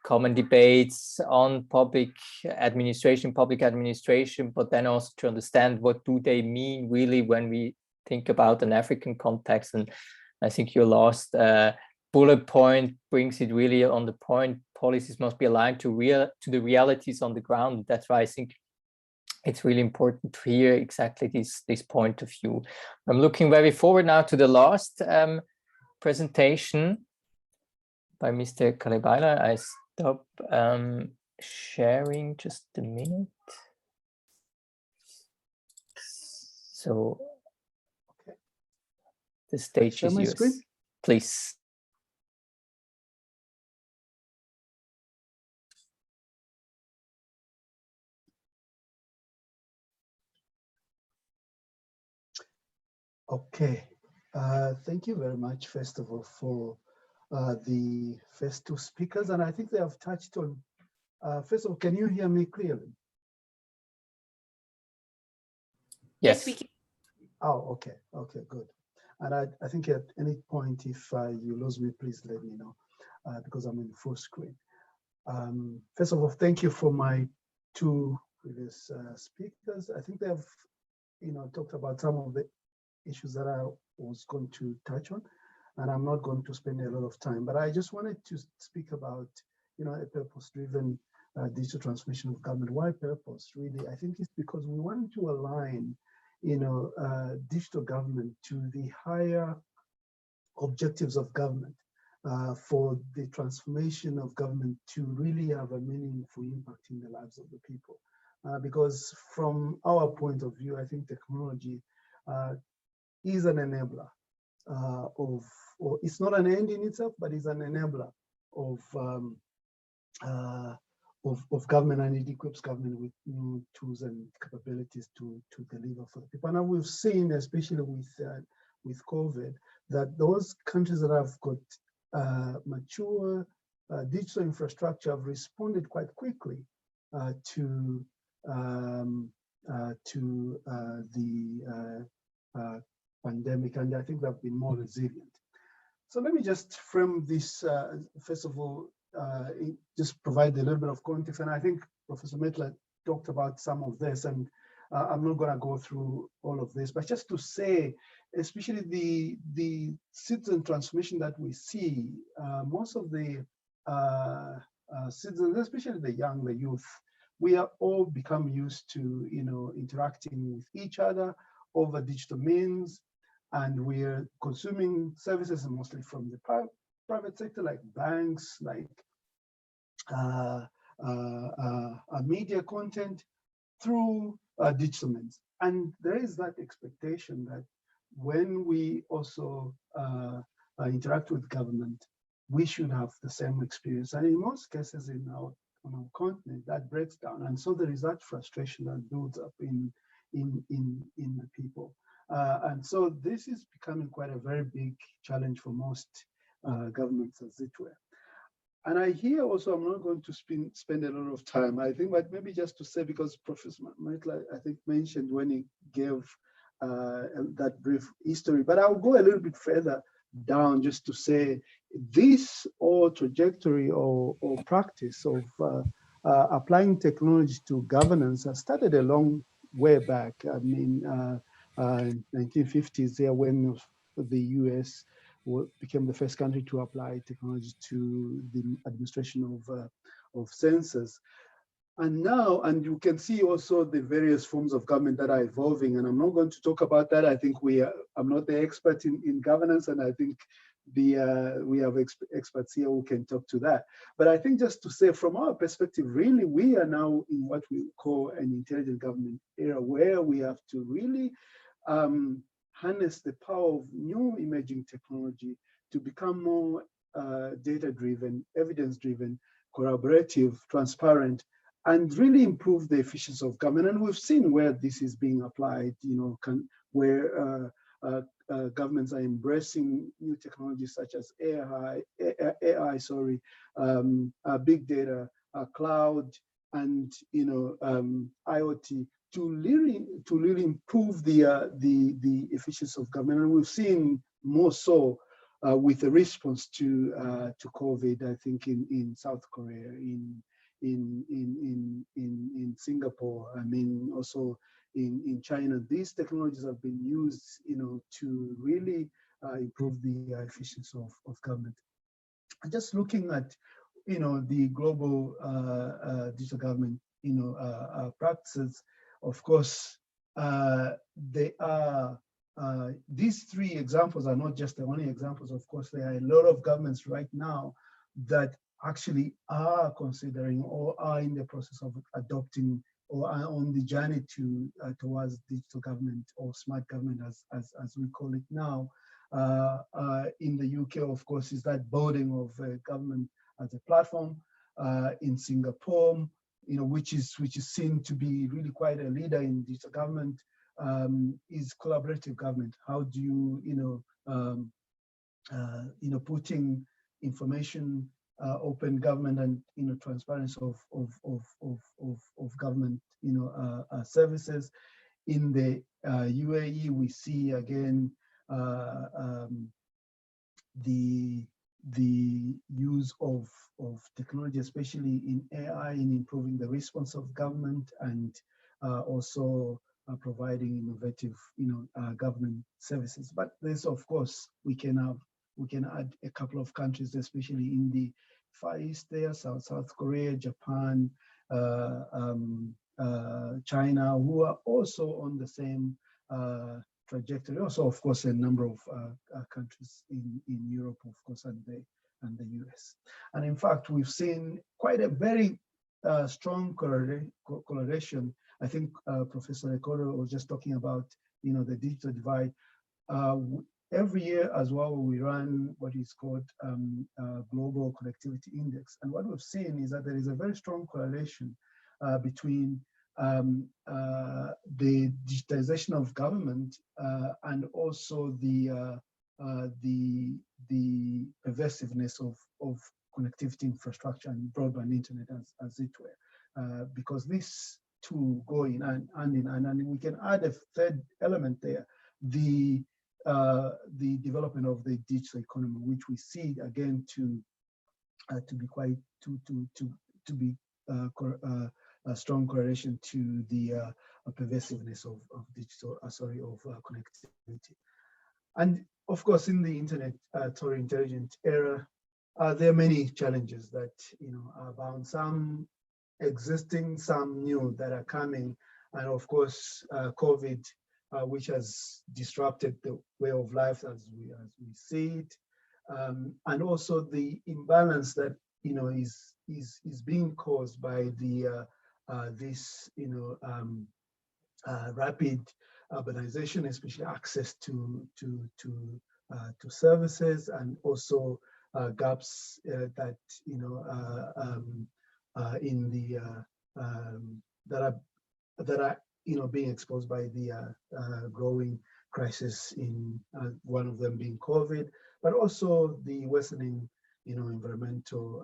common debates on public administration, but then also to understand what do they mean really when we think about an African context. And I think your last bullet point brings it really on the point. Policies must be aligned to the realities on the ground. That's why I think it's really important to hear exactly this point of view. I'm looking very forward now to the last presentation by Mr. Kalebaila. I stop sharing just a minute. So okay. The stage is yours. Screen? Please. Okay, thank you very much, first of all, for the first two speakers. And I think they have touched on, first of all, can you hear me clearly? Yes, we can. Oh, okay, okay, good. And I think at any point, if you lose me, please let me know, because I'm in full screen. First of all, thank you for my two previous speakers. I think they have, talked about some of the issues that I was going to touch on, and I'm not going to spend a lot of time, but I just wanted to speak about, a purpose-driven digital transformation of government. Why purpose, really? I think it's because we want to align, digital government to the higher objectives of government, for the transformation of government to really have a meaningful impact in the lives of the people. Because from our point of view, I think technology is an enabler or it's not an end in itself, but it's an enabler of government, and it equips government with new tools and capabilities to deliver for the people. And we've seen, especially with COVID, that those countries that have got mature digital infrastructure have responded quite quickly to the pandemic, and I think they've been more resilient. So let me just frame this, first of all, just provide a little bit of context. And I think Professor Mettler talked about some of this, and I'm not going to go through all of this, but just to say, especially the citizen transformation that we see, most of the citizens, especially the young, the youth, we are all become used to, interacting with each other over digital means, and we're consuming services mostly from the private sector, like banks, like media content, through digital means. And there is that expectation that when we also interact with government, we should have the same experience. And in most cases on our continent, that breaks down. And so there is that frustration that builds up in the people. And so this is becoming quite a very big challenge for most governments, as it were. And I hear also, I'm not going to spend a lot of time, I think, but maybe just to say, because Professor Mettler, I think, mentioned when he gave that brief history, but I'll go a little bit further down just to say this all trajectory or practice of applying technology to governance has started a long way back. I mean, 1950s there, when the US became the first country to apply technology to the administration of census. And now, and you can see also the various forms of government that are evolving, and I'm not going to talk about that. I think I'm not the expert in governance, and I think we have experts here who can talk to that. But I think just to say from our perspective, really, we are now in what we call an intelligent government era, where we have to really harness the power of new emerging technology to become more data-driven, evidence-driven, collaborative, transparent, and really improve the efficiency of government. And we've seen where this is being applied, where governments are embracing new technologies such as AI, big data, cloud, and IoT to really improve the efficiency of government. And we've seen more so with the response to COVID, I think in South Korea, in Singapore, I mean, also in China, these technologies have been used, to really improve the efficiency of government. And just looking at, the global digital government, practices, of course, they are, these three examples are not just the only examples. Of course, there are a lot of governments right now that actually are considering or are in the process of adopting or are on the journey towards digital government or smart government, as we call it now. In the UK, of course, is that building of government as a platform. In Singapore, which is seen to be really quite a leader in digital government, is collaborative government. How do you, putting information, open government, and transparency of government, services. In the UAE, we see again the use of technology, especially in AI, in improving the response of government, and also providing innovative, government services. But this, of course, we can add a couple of countries, especially in the Far East there, South Korea, Japan, China, who are also on the same trajectory. Also, of course, a number of countries in Europe, of course, and the US. And in fact, we've seen quite a very strong correlation. I think Professor Lekorwe was just talking about, the digital divide. Every year as well, we run what is called Global Connectivity Index. And what we've seen is that there is a very strong correlation between the digitization of government and also the pervasiveness of connectivity infrastructure and broadband internet, as it were, because these two go in hand in hand. And we can add a third element there, the development of the digital economy, which we see again to be quite to be a strong correlation to the pervasiveness of digital, connectivity. And of course, in the internet totally intelligent era, there are many challenges that are bound. Some existing, some new that are coming, and of course, COVID, which has disrupted the way of life as we see it, and also the imbalance that is being caused by the this rapid urbanization, especially access to services, and also gaps that in the that are being exposed by the growing crisis, in one of them being COVID, but also the worsening environmental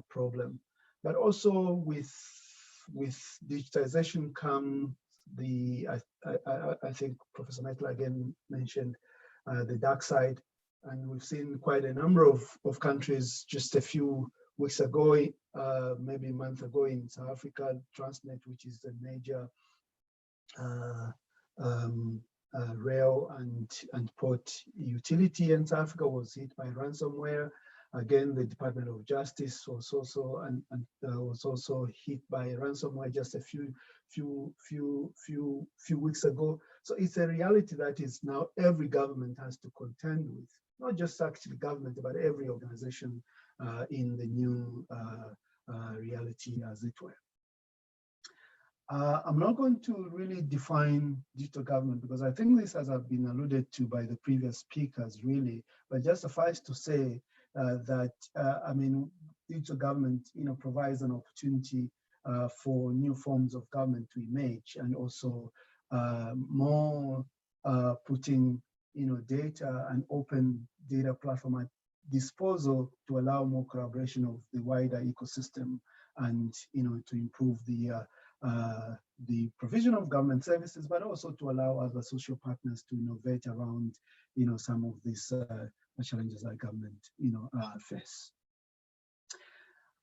problem. But also with digitization come I think Professor Mettler again mentioned the dark side, and we've seen quite a number of countries just a few weeks ago, maybe a month ago, in South Africa, Transnet, which is the major rail and port utility in South Africa, was hit by ransomware. Again, the Department of Justice was also was also hit by ransomware just a few weeks ago. So it's a reality that is now every government has to contend with, not just actually government, but every organization in the new reality, as it were. I'm not going to really define digital government because I think this has been alluded to by the previous speakers, really, but just suffice to say that, I mean, digital government, provides an opportunity for new forms of government to emerge, and also more putting, data and open data platform at disposal to allow more collaboration of the wider ecosystem, and, to improve the provision of government services, but also to allow other social partners to innovate around, some of these challenges that government, face.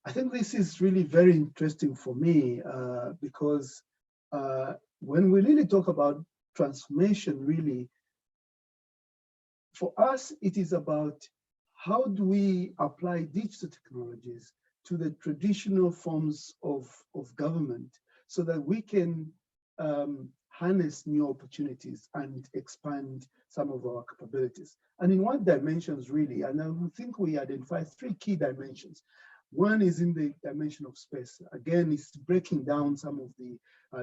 I think this is really very interesting for me because when we really talk about transformation, really, for us, it is about how do we apply digital technologies to the traditional forms of government, so that we can harness new opportunities and expand some of our capabilities. And in what dimensions, really? And I think we identified 3 key dimensions. One is in the dimension of space. Again, it's breaking down some of the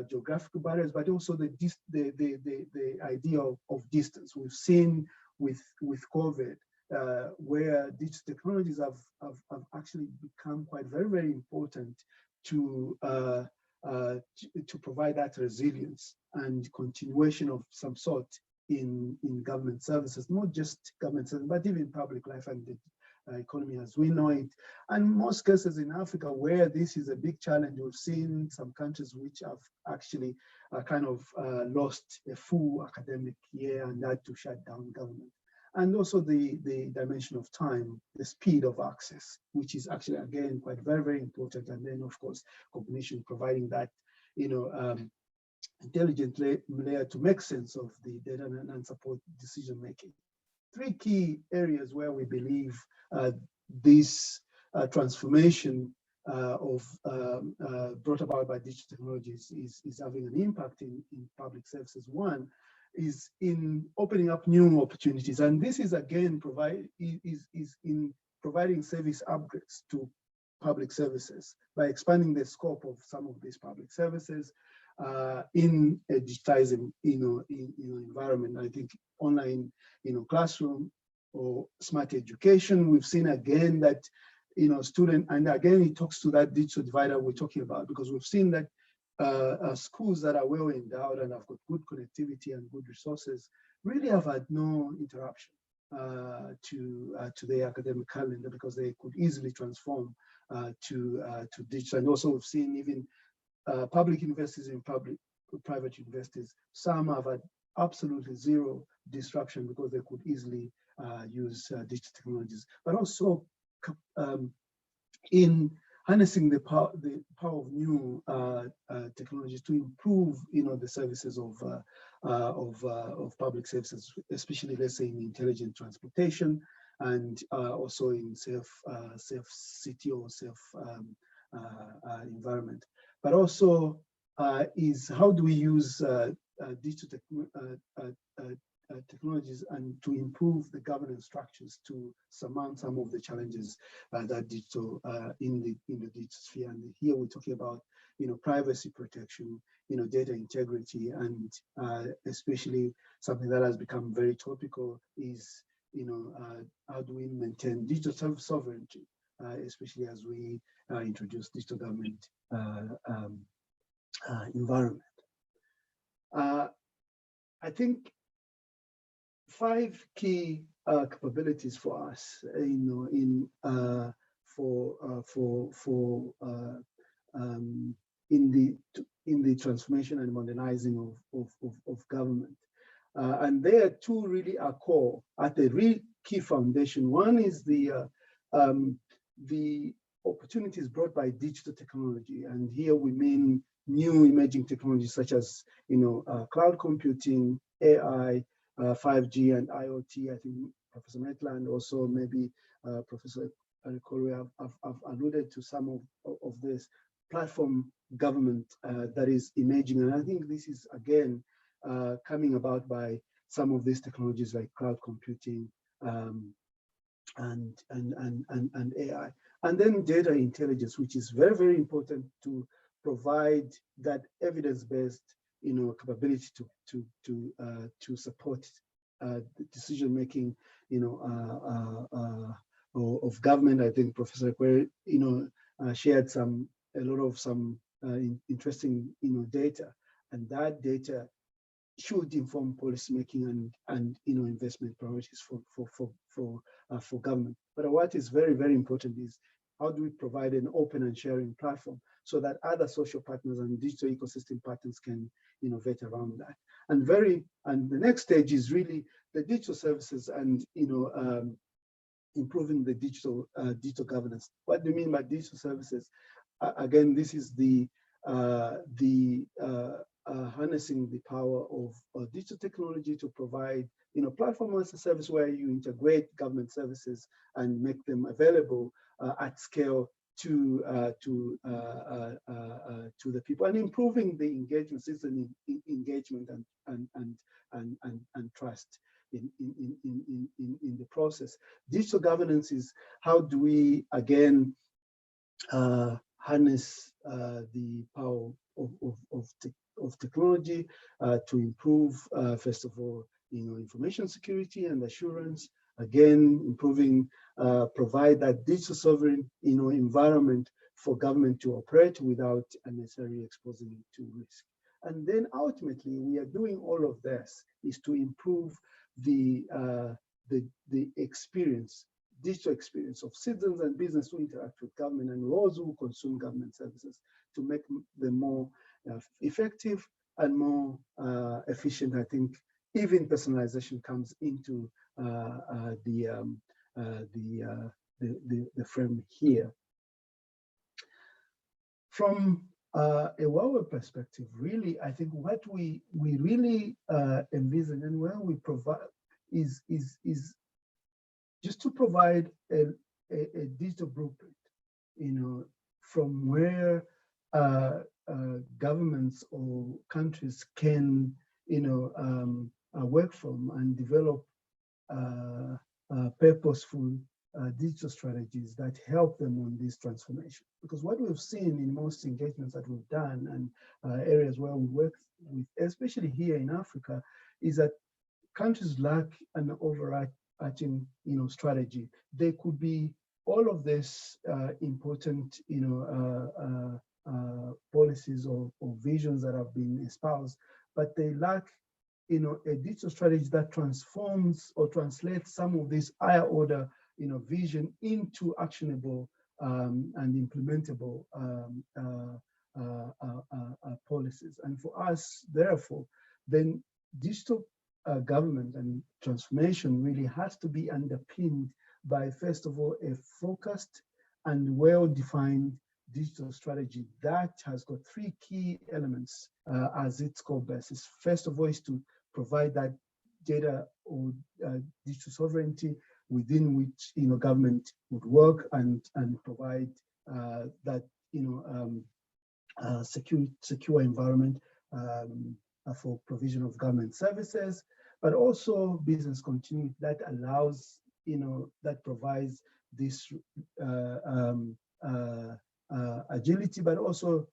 geographical barriers, but also the idea of distance. We've seen with COVID, where digital technologies have actually become quite very important to provide that resilience and continuation of some sort in government services, not just government services, but even public life and the economy as we know it. And most cases in Africa where this is a big challenge, we've seen some countries which have actually kind of lost a full academic year and had to shut down government. And also the dimension of time, the speed of access, which is actually, again, quite very important. And then, of course, cognition, providing that, intelligent layer to make sense of the data and support decision making. 3 key areas where we believe this transformation brought about by digital technologies is having an impact in public services. One is in opening up new opportunities, and this is again in providing service upgrades to public services by expanding the scope of some of these public services in a digitizing environment. I think online classroom or smart education, we've seen again that student, and again it talks to that digital divider we're talking about, because we've seen that schools that are well endowed and have got good connectivity and good resources really have had no interruption to their academic calendar, because they could easily transform to digital. And also we've seen even public universities and private universities, some have had absolutely zero disruption because they could easily use digital technologies, but also in harnessing the power of new technologies to improve, the services of public services, especially, let's say, in intelligent transportation, and also in safe city or safe environment. But also is how do we use digital technologies and to improve the governance structures to surmount some of the challenges that digital in the digital sphere. And here we're talking about privacy protection, data integrity, and especially something that has become very topical is how do we maintain digital sovereignty, especially as we introduce digital government environment. I think 5 key capabilities for us, in the transformation and modernizing of government, and there 2 really are core at the real key foundation. One is the opportunities brought by digital technology, and here we mean new emerging technologies such as cloud computing, AI, 5G and IoT. I think Professor Mettler and also maybe Professor Lekorwe have alluded to some of this platform government that is emerging. And I think this is, again, coming about by some of these technologies like cloud computing and AI. And then data intelligence, which is very, very important to provide that evidence-based, capability to support the decision-making, of government. I think Professor Lekorwe, shared a lot of interesting, data, and that data should inform policymaking and investment priorities for government. But what is very, very important is how do we provide an open and sharing platform so that other social partners and digital ecosystem partners can innovate around that. And the next stage is really the digital services and improving the digital governance. What do you mean by digital services? Again, this is the harnessing the power of digital technology to provide platform as a service where you integrate government services and make them available at scale to the people, and improving the engagement, citizen engagement and trust in the process. Digital governance is how do we again harness the power of technology to improve, first of all, information security and assurance. Again, improving, provide that digital sovereign, environment for government to operate without unnecessarily exposing it to risk. And then ultimately, we are doing all of this is to improve the experience, digital experience of citizens and business who interact with government and those who consume government services to make them more effective and more efficient. I think even personalization comes into the frame here. From a Huawei perspective, really, I think what we really envision and where we provide is just to provide a digital blueprint, from where governments or countries can, work from and develop purposeful digital strategies that help them on this transformation. Because what we've seen in most engagements that we've done and areas where we work with, especially here in Africa, is that countries lack an overarching, strategy. There could be all of this important, policies or visions that have been espoused, but they lack, a digital strategy that transforms or translates some of this higher order, vision into actionable and implementable policies. And for us, therefore, then digital government and transformation really has to be underpinned by, first of all, a focused and well-defined digital strategy that has got three key elements as its core basis. First of all, is to provide that data or digital sovereignty within which government would work and provide that secure environment for provision of government services, but also business continuity that allows that provides this agility, but also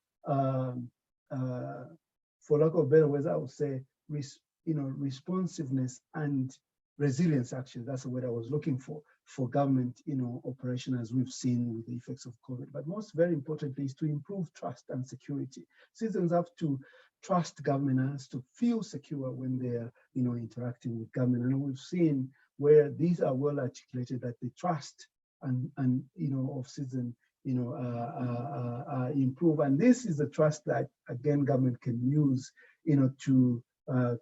for lack of better words, I would say responsiveness and resilience. Actually, that's the word I was looking for government operation, as we've seen with the effects of COVID. But most very importantly is to improve trust and security. Citizens have to trust government and has to feel secure when they're interacting with government, and we've seen where these are well articulated that the trust and of citizens improve, and this is the trust that again government can use to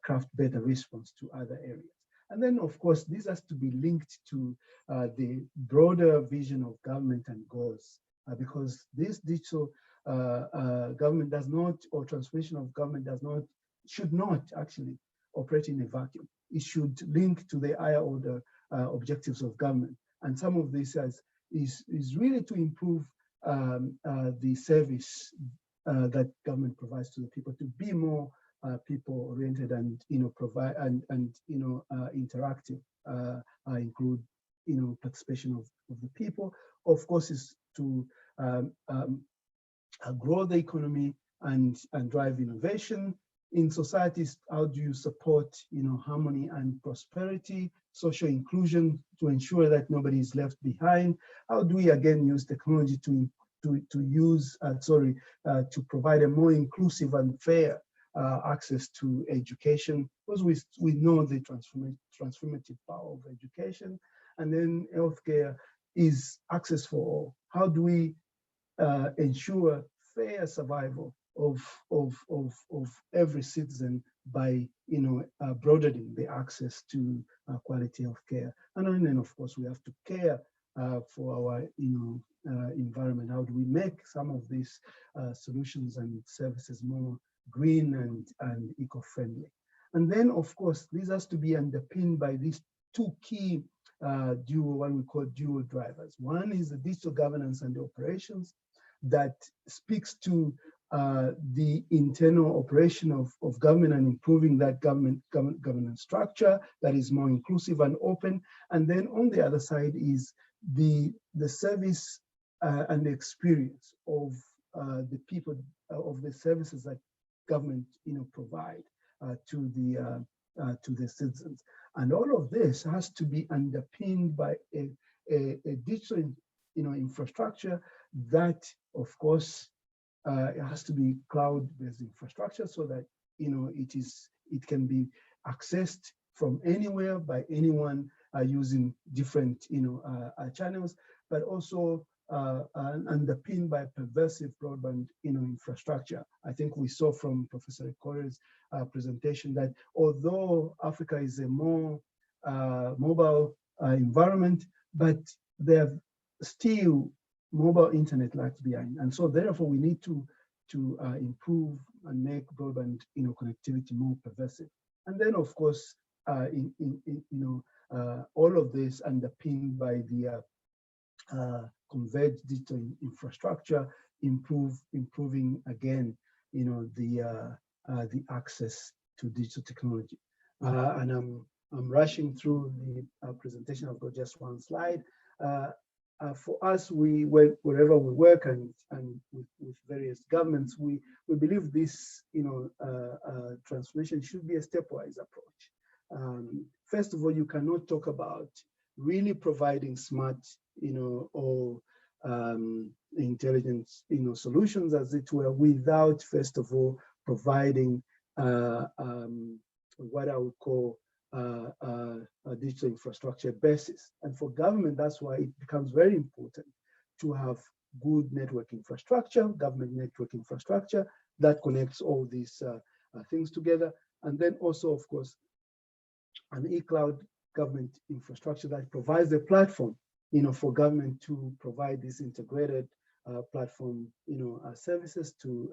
craft better response to other areas. And then of course this has to be linked to the broader vision of government and goals, because this digital government does not, or transformation of government should not actually operate in a vacuum. It should link to the higher order objectives of government. And some of this, as is really to improve the service that government provides to the people, to be more people-oriented and provide and interactive, include participation of the people. Of course, is to grow the economy and drive innovation in societies. How do you support harmony and prosperity, social inclusion, to ensure that nobody is left behind? How do we again use technology to provide a more inclusive and fair access to education, because we know the transformative power of education. And then healthcare is access for all. How do we ensure fair survival of every citizen by broadening the access to quality healthcare? And then of course we have to care for our environment. How do we make some of these solutions and services more green and eco-friendly? And then of course this has to be underpinned by these two key what we call dual drivers. One is the digital governance and the operations that speaks to the internal operation of government and improving that governance structure that is more inclusive and open. And then on the other side is the service and the experience of the people, of the services that government provide to the citizens. And all of this has to be underpinned by a digital infrastructure that, of course, it has to be cloud-based infrastructure, so that it can be accessed from anywhere by anyone using different channels, but also underpinned by pervasive broadband infrastructure. I think we saw from Professor Lekorwe's presentation that although Africa is a more mobile environment, but there still mobile internet lags behind, and so therefore we need to improve and make broadband connectivity more pervasive. And then of course all of this underpinned by the converged digital infrastructure, improving again the access to digital technology. And I'm rushing through the presentation. I've got just one slide. For us, wherever we work and with various governments, we believe this transformation should be a stepwise approach. First of all, you cannot talk about really providing smart or intelligence solutions, as it were, without first of all providing what I would call a digital infrastructure basis. And for government, that's why it becomes very important to have good network infrastructure, government network infrastructure that connects all these things together. And then also, of course, an e-cloud government infrastructure that provides a platform for government to provide this integrated platform services to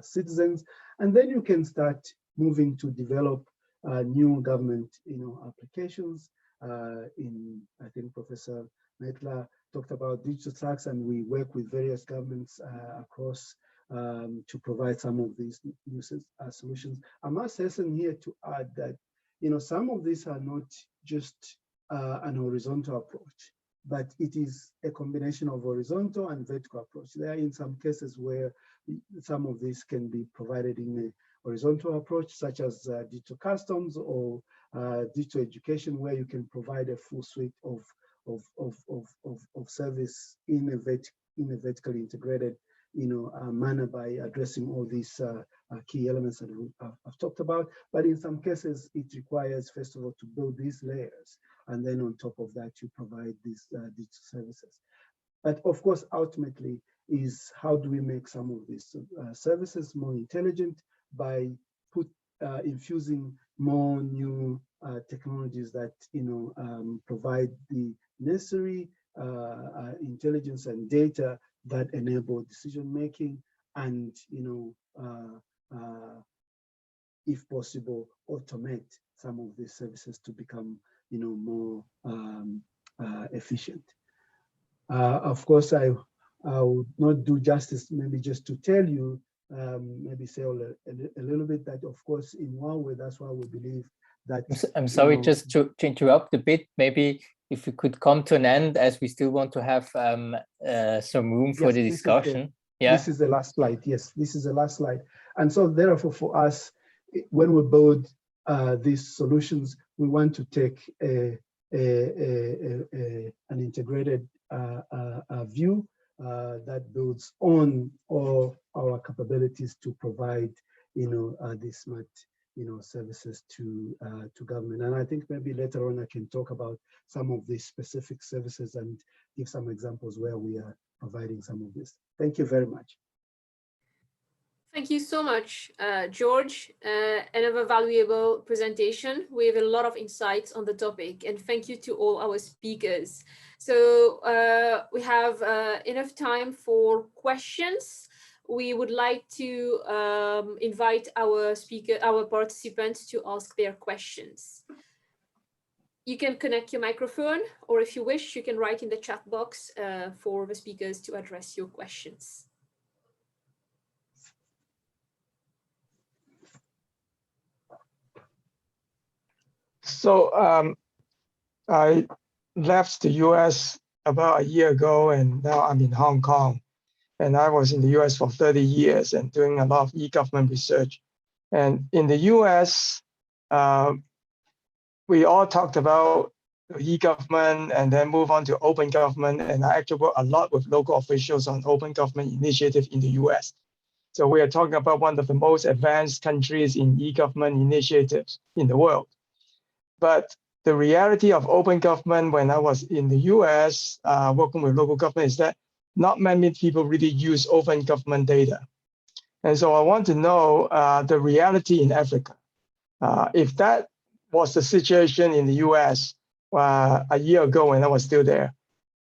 citizens. And then you can start moving to develop new government applications. I think Professor Mettler talked about digital tracks, and we work with various governments across to provide some of these uses solutions. I must hasten here to add that some of these are not just an horizontal approach, but it is a combination of horizontal and vertical approach. There are in some cases where some of this can be provided in a horizontal approach, such as digital customs or digital education, where you can provide a full suite of service in a vertically integrated manner by addressing all these key elements that I've talked about. But in some cases, it requires, first of all, to build these layers, and then on top of that, you provide these digital services. But of course, ultimately, is how do we make some of these services more intelligent by infusing more new technologies that provide the necessary intelligence and data that enable decision making, and if possible, automate some of these services to become more efficient. Of course, I would not do justice maybe just to tell you, maybe say a little bit that, of course, in Huawei, that's why we believe that. I'm sorry, just to interrupt a bit, maybe if we could come to an end, as we still want to have some room for the discussion. This is the last slide. Yes, this is the last slide. And so therefore for us, when we build these solutions, we want to take an integrated view that builds on all our capabilities to provide, these smart, services to government. And I think maybe later on I can talk about some of these specific services and give some examples where we are providing some of this. Thank you very much. Thank you so much, George. Another valuable presentation with a lot of insights on the topic, and thank you to all our speakers. So we have enough time for questions. We would like to invite our participants to ask their questions. You can connect your microphone, or if you wish, you can write in the chat box for the speakers to address your questions. So I left the US about a year ago, and now I'm in Hong Kong. And I was in the US for 30 years and doing a lot of e-government research. And in the US, we all talked about e-government and then move on to open government. And I actually work a lot with local officials on open government initiative in the US. So we are talking about one of the most advanced countries in e-government initiatives in the world. But the reality of open government when I was in the US working with local government is that not many people really use open government data. And so I want to know the reality in Africa. If that was the situation in the US a year ago when I was still there,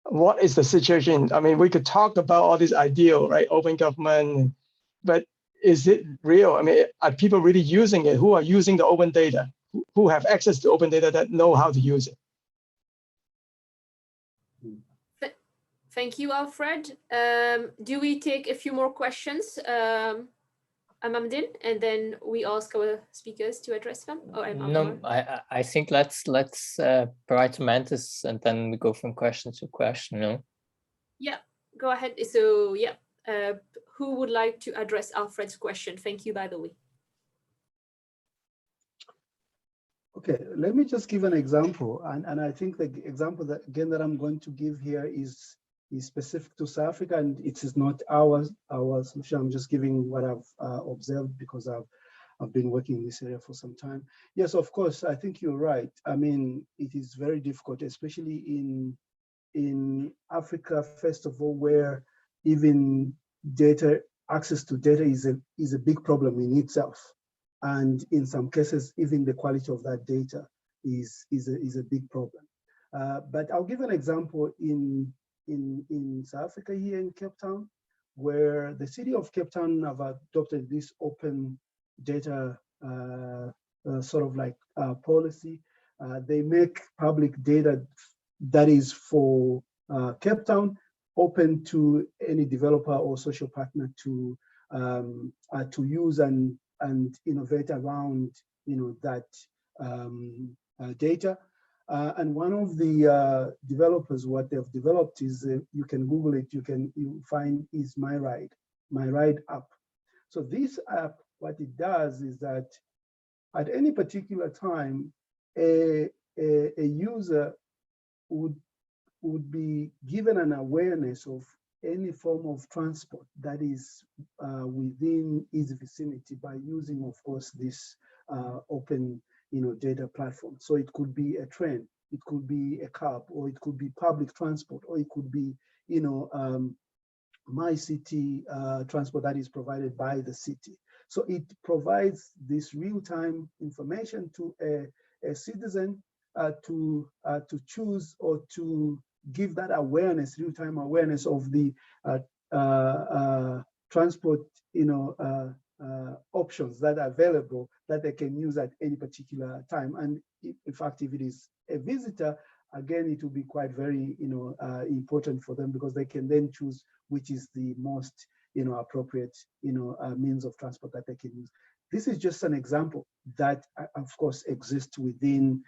what is the situation? I mean, we could talk about all this ideal, right? Open government, but is it real? I mean, are people really using it? Who are using the open data? Who have access to open data that know how to use it? Thank you, Alfred. Do we take a few more questions, Amamdin, and then we ask our speakers to address them? No, I think let's provide some answers and then we go from question to question. No? Yeah, go ahead. So yeah, who would like to address Alfred's question? Thank you, by the way. Okay, let me just give an example, and I think the example that again that I'm going to give here is specific to South Africa, and it is not ours. I'm just giving what I've observed because I've been working in this area for some time. Yes, of course, I think you're right. I mean, it is very difficult, especially in Africa, first of all, where even access to data is a big problem in itself. And in some cases, even the quality of that data is a big problem. But I'll give an example in South Africa here in Cape Town, where the city of Cape Town have adopted this open data sort of like policy. They make public data that is for Cape Town open to any developer or social partner to use and innovate around that data. And one of the developers, what they've developed is you can Google it. You find is My Ride app. So this app, what it does is that at any particular time, a user would be given an awareness of any form of transport that is within his vicinity by using, of course, this open data platform. So it could be a train, it could be a cab, or it could be public transport, or it could be My City transport that is provided by the city. So it provides this real-time information to a citizen to choose or to give that awareness, real-time awareness of the transport, options that are available that they can use at any particular time. And in fact, if it is a visitor, again, it will be quite very, important for them, because they can then choose which is the most, appropriate, means of transport that they can use. This is just an example that, of course, exists within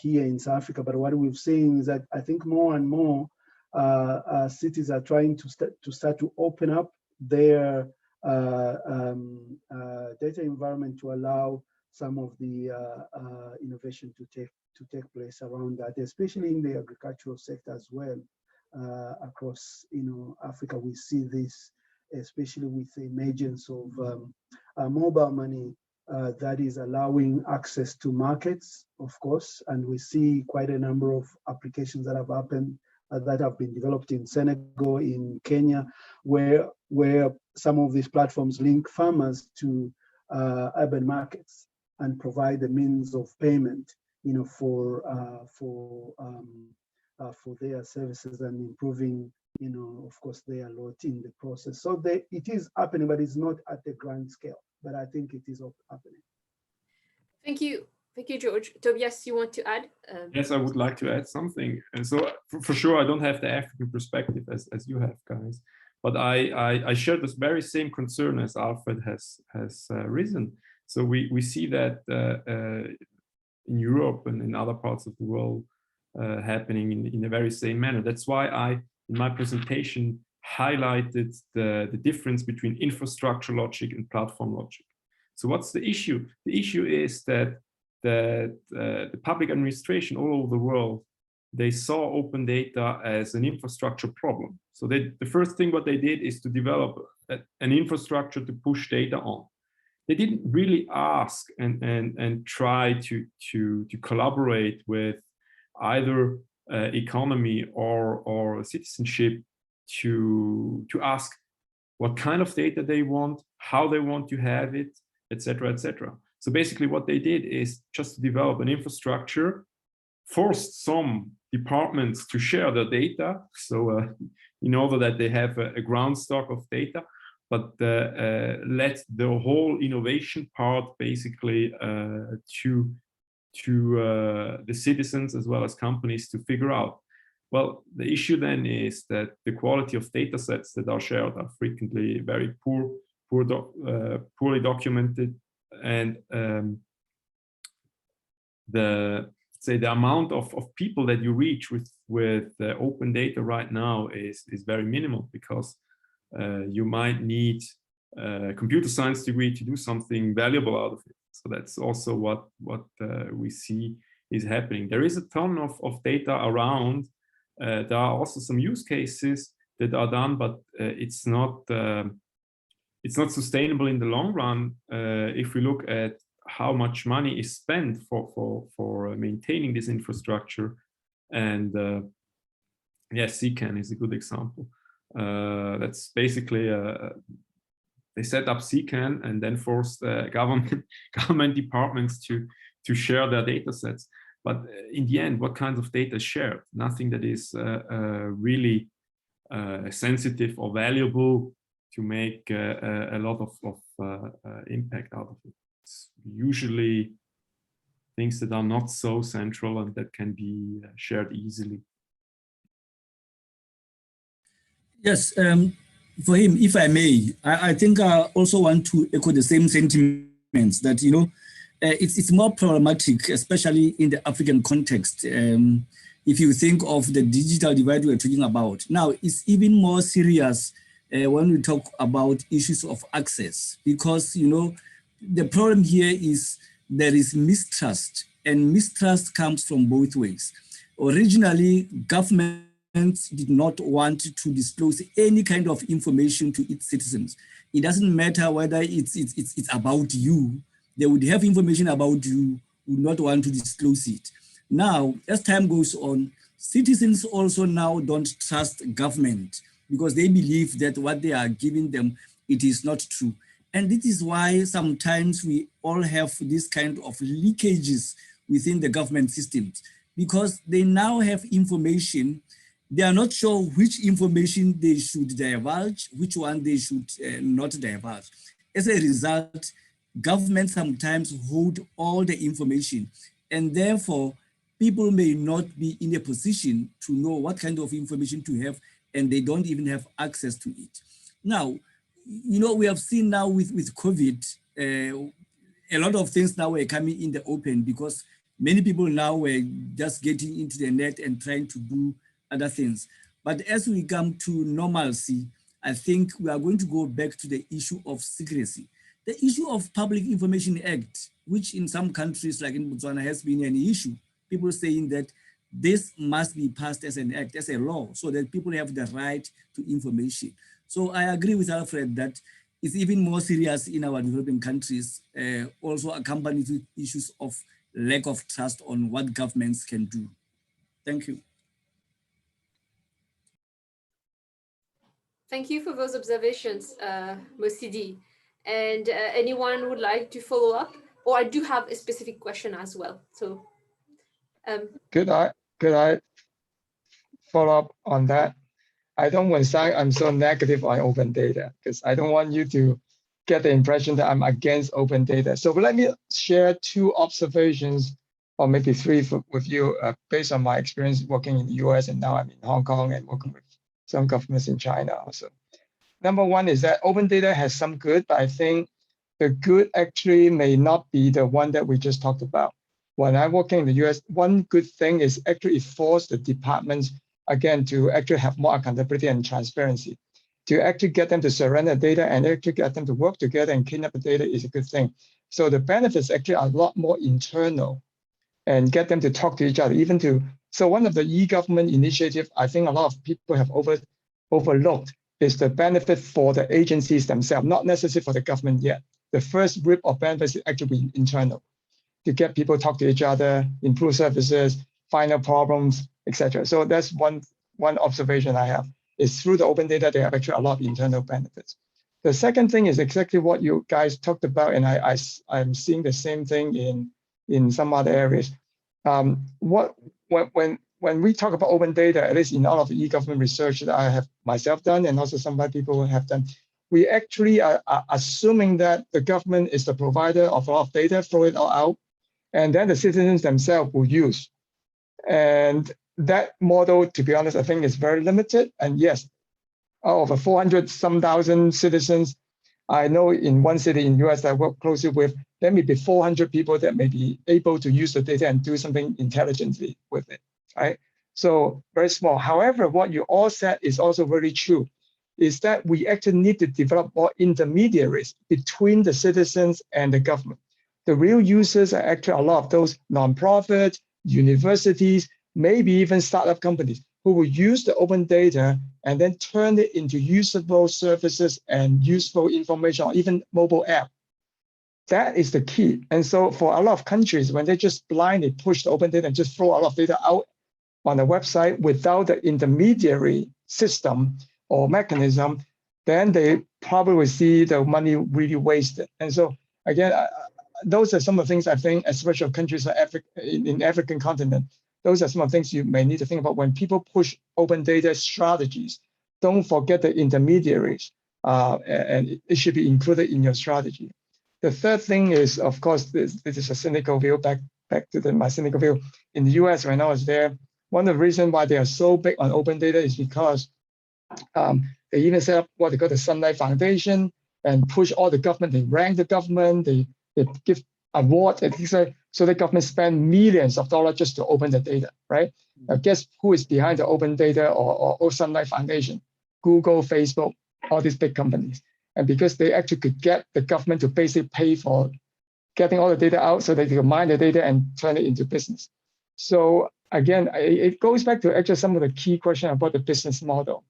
here in South Africa. But what we've seen is that I think more and more cities are trying to start to open up their data environment to allow some of the innovation to take place around that, especially in the agricultural sector as well. Across Africa, we see this, especially with the emergence of mobile money that is allowing access to markets, of course, and we see quite a number of applications that have happened that have been developed in Senegal, in Kenya, where some of these platforms link farmers to urban markets and provide the means of payment, for their services, and improving, of course, their lot in the process. So it is happening, but it's not at the grand scale. But I think it is happening. Thank you. Thank you, George. Tobias, you want to add? Yes, I would like to add something. And so for sure, I don't have the African perspective as you have, guys. But I share this very same concern as Alfred has risen. So we see that in Europe and in other parts of the world happening in the very same manner. That's why I, in my presentation, highlighted the difference between infrastructure logic and platform logic. So what's the issue? The issue is that the public administration all over the world, they saw open data as an infrastructure problem. So the first thing what they did is to develop an infrastructure to push data on. They didn't really ask and try to collaborate with either economy or citizenship to ask what kind of data they want, how they want to have it, etc., etc. So basically what they did is just to develop an infrastructure, forced some departments to share their data, so in order that they have a ground stock of data, but let the whole innovation part basically to the citizens as well as companies to figure out. Well, the issue then is that the quality of data sets that are shared are frequently very poorly documented, and the amount of people that you reach with open data right now is very minimal, because you might need a computer science degree to do something valuable out of it. So that's also what we see is happening. There is a ton of data around. There are also some use cases that are done, but it's not sustainable in the long run. If we look at how much money is spent for maintaining this infrastructure, and yes, CCAN is a good example. That's basically they set up CCAN and then forced government departments to share their data sets. But in the end, what kinds of data is shared? Nothing that is really sensitive or valuable to make a lot of impact out of it. It's usually things that are not so central and that can be shared easily. Yes, for him, if I may, I think I also want to echo the same sentiments that, it's more problematic, especially in the African context. If you think of the digital divide we're talking about. Now, it's even more serious when we talk about issues of access, because, the problem here is there is mistrust, and mistrust comes from both ways. Originally, government did not want to disclose any kind of information to its citizens. It doesn't matter whether it's about you. They would have information about you, would not want to disclose it. Now, as time goes on, citizens also now don't trust government, because they believe that what they are giving them, it is not true. And this is why sometimes we all have this kind of leakages within the government systems, because they now have information. They are not sure which information they should divulge, which one they should not divulge. As a result, governments sometimes hold all the information, and therefore people may not be in a position to know what kind of information to have, and they don't even have access to it. Now, you know, we have seen now with COVID, a lot of things now are coming in the open because many people now were just getting into the net and trying to do other things. But as we come to normalcy, I think we are going to go back to the issue of secrecy. The issue of Public Information Act, which in some countries like in Botswana has been an issue, people saying that this must be passed as an act, as a law, so that people have the right to information. So I agree with Alfred that it's even more serious in our developing countries, also accompanied with issues of lack of trust on what governments can do. Thank you. Thank you for those observations, Mosidi. And anyone would like to follow up? Or I do have a specific question as well. So, Could I follow up on that? I don't want to say I'm so negative on open data because I don't want you to get the impression that I'm against open data. So let me share 2 observations, or maybe 3 with you, based on my experience working in the US, and now I'm in Hong Kong and working with some governments in China also. Number 1 is that open data has some good, but I think the good actually may not be the one that we just talked about. When I'm working in the US, one good thing is actually it forced the departments, again, to actually have more accountability and transparency. To actually get them to surrender data and actually get them to work together and clean up the data is a good thing. So the benefits actually are a lot more internal and get them to talk to each other, even to, so one of the e-government initiatives I think a lot of people have overlooked is the benefit for the agencies themselves, not necessarily for the government yet. The first rip of benefits is actually internal, to get people to talk to each other, improve services, find out problems, etc. So that's one observation I have, is through the open data, they have actually a lot of internal benefits. The second thing is exactly what you guys talked about, and I'm seeing the same thing in some other areas. When we talk about open data, at least in all of the e-government research that I have myself done, and also some other people have done, we actually are assuming that the government is the provider of a lot of data, throw it all out, and then the citizens themselves will use. And that model, to be honest, I think is very limited. And yes, out of 400-some-thousand citizens, I know in one city in US that I work closely with, there may be 400 people that may be able to use the data and do something intelligently with it, right? So very small. However, what you all said is also very true, is that we actually need to develop more intermediaries between the citizens and the government. The real users are actually a lot of those nonprofits, universities, maybe even startup companies who will use the open data and then turn it into usable services and useful information, or even mobile app. That is the key. And so for a lot of countries, when they just blindly push the open data and just throw a lot of data out on the website without the intermediary system or mechanism, then they probably will see the money really wasted. And so again, those are some of the things I think, especially countries like in African continent, those are some of the things you may need to think about when people push open data strategies. Don't forget the intermediaries, and it should be included in your strategy. The third thing is, of course, this is a cynical view, back to my cynical view. In the US, when I was there, one of the reasons why they are so big on open data is because they even set up what they call the Sunlight Foundation and push all the government, they rank the government, they give awards, etc. So the government spend millions of dollars just to open the data, right? Now, guess who is behind the open data or Sunlight Foundation? Google, Facebook, all these big companies. And because they actually could get the government to basically pay for getting all the data out so that they can mine the data and turn it into business. So again, it goes back to actually some of the key questions about the business model,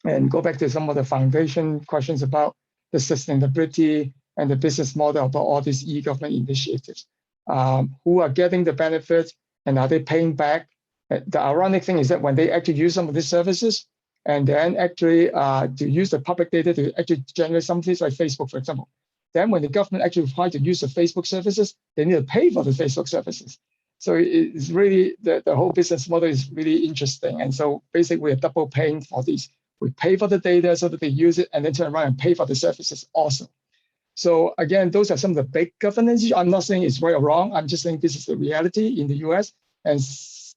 and go back to some of the foundation questions about the sustainability and the business model about all these e-government initiatives. Who are getting the benefits and are they paying back? The ironic thing is that when they actually use some of these services and then actually to use the public data to actually generate some things like Facebook, for example, then when the government actually requires to use the Facebook services, they need to pay for the Facebook services. So it's really, the whole business model is really interesting. And so basically we're double paying for these. We pay for the data so that they use it and then turn around and pay for the services also. So again, those are some of the big governance issues. I'm not saying it's right or wrong. I'm just saying this is the reality in the US. And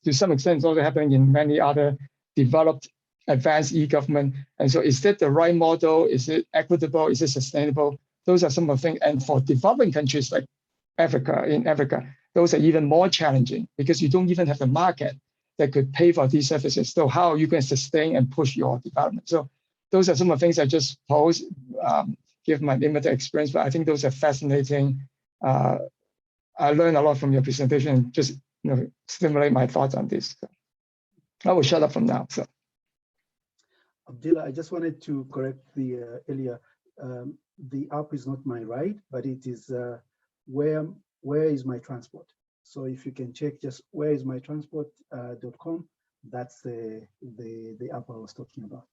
to some extent, it's also happening in many other developed, advanced e-government. And so is that the right model? Is it equitable? Is it sustainable? Those are some of the things. And for developing countries like in Africa, those are even more challenging because you don't even have the market that could pay for these services. So how are you going to sustain and push your development? So those are some of the things I just pose, give my limited experience, but I think those are fascinating. I learned a lot from your presentation and just stimulate my thoughts on this. So I will shut up from now. So. Abdullah, I just wanted to correct the earlier. The app is not my ride, but it is where is my transport. So if you can check just whereismytransport.com, that's the app I was talking about.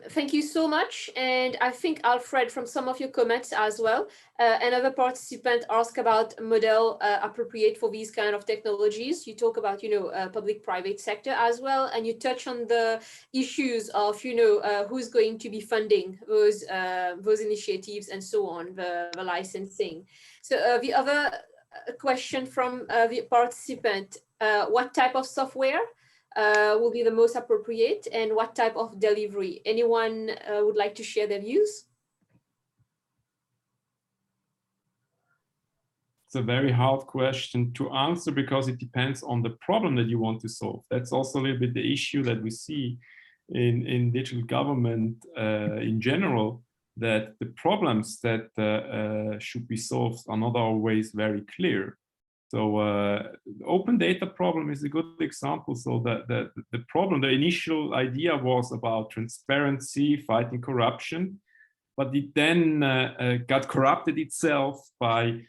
Thank you so much. And I think, Alfred, from some of your comments as well, another participant asked about model appropriate for these kind of technologies. You talk about, public-private sector as well, and you touch on the issues of, who's going to be funding those initiatives and so on, the licensing. So the other question from the participant, what type of software will be the most appropriate and what type of delivery? Anyone would like to share their views? It's a very hard question to answer because it depends on the problem that you want to solve. That's also a little bit the issue that we see in digital government in general, that the problems that should be solved are not always very clear. So the open data problem is a good example. So the problem, the initial idea was about transparency, fighting corruption, but it then got corrupted itself by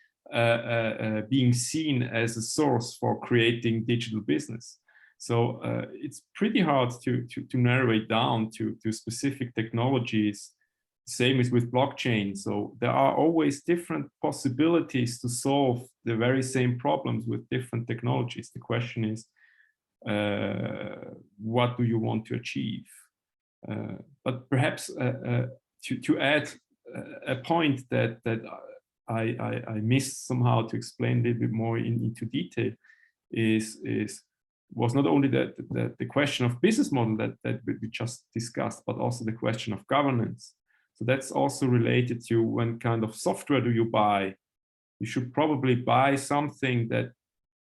being seen as a source for creating digital business. So it's pretty hard to narrow it down to specific technologies. Same as with blockchain. So there are always different possibilities to solve the very same problems with different technologies. The question is, what do you want to achieve? But perhaps to add a point that I missed somehow to explain a little bit more into detail was not only the question of business model that we just discussed, but also the question of governance. So that's also related to when kind of software do you buy. You should probably buy something that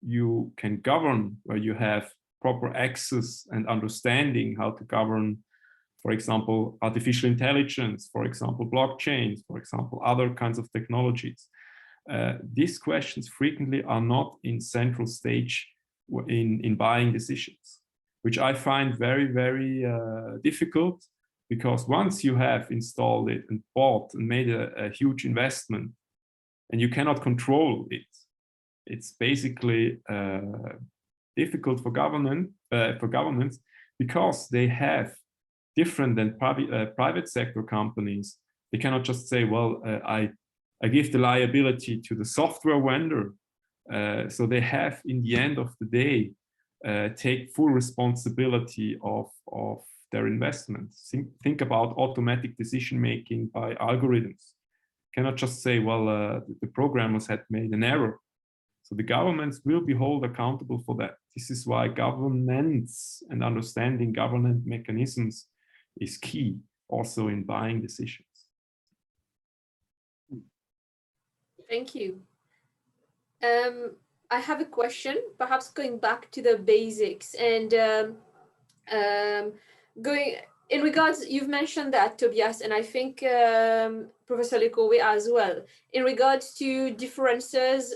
you can govern, where you have proper access and understanding how to govern, for example, artificial intelligence, for example, blockchains, for example, other kinds of technologies. These questions frequently are not in central stage in buying decisions, which I find very, very difficult. Because once you have installed it and bought and made a huge investment and you cannot control it, it's basically difficult for governments because they have different than private sector companies. They cannot just say, well, I give the liability to the software vendor. So they have, in the end of the day, take full responsibility of their investments. Think about automatic decision-making by algorithms. Cannot just say, well, the programmers had made an error. So the governments will be held accountable for that. This is why governance and understanding governance mechanisms is key also in buying decisions. Thank you. I have a question, perhaps going back to the basics and going in regards, you've mentioned that, Tobias, and I think Professor Lekorwe as well, in regards to differences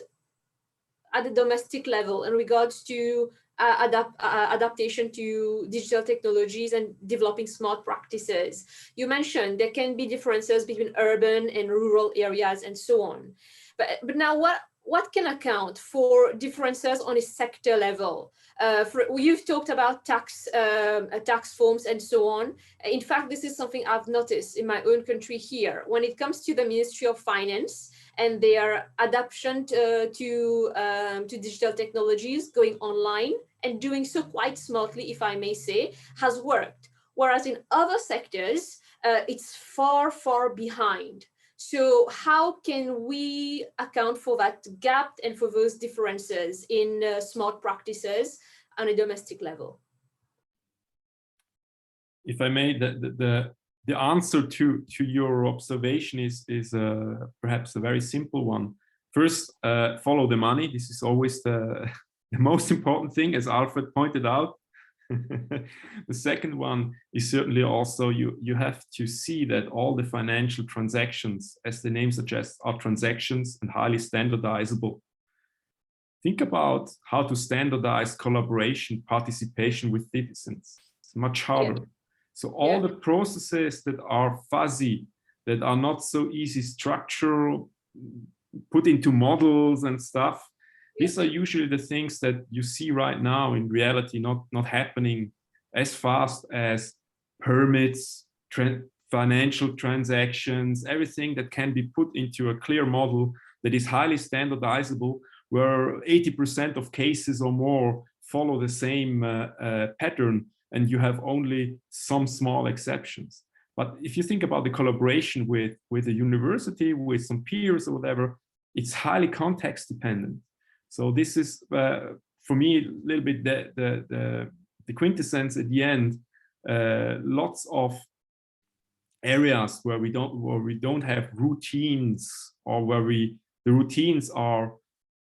at the domestic level, in regards to adaptation to digital technologies and developing smart practices. You mentioned there can be differences between urban and rural areas and so on. But now what can account for differences on a sector level? You've talked about tax forms and so on. In fact, this is something I've noticed in my own country here. When it comes to the Ministry of Finance and their adoption to digital technologies, going online and doing so quite smartly, if I may say, has worked. Whereas in other sectors, it's far, far behind. So how can we account for that gap and for those differences in smart practices on a domestic level? If I may, the answer to your observation is perhaps a very simple one. First, follow the money. This is always the most important thing, as Alfred pointed out. The second one is certainly also you have to see that all the financial transactions, as the name suggests, are transactions and highly standardizable. Think about how to standardize collaboration, participation with citizens. It's much harder. Yeah. So all the processes that are fuzzy, that are not so easy structural, put into models and stuff, these are usually the things that you see right now in reality not happening as fast as permits, financial transactions, everything that can be put into a clear model that is highly standardizable, where 80% of cases or more follow the same pattern, and you have only some small exceptions. But if you think about the collaboration with a university, with some peers or whatever, it's highly context dependent. So this is, for me, a little bit the quintessence at the end. Lots of areas where we don't have routines, or where the routines are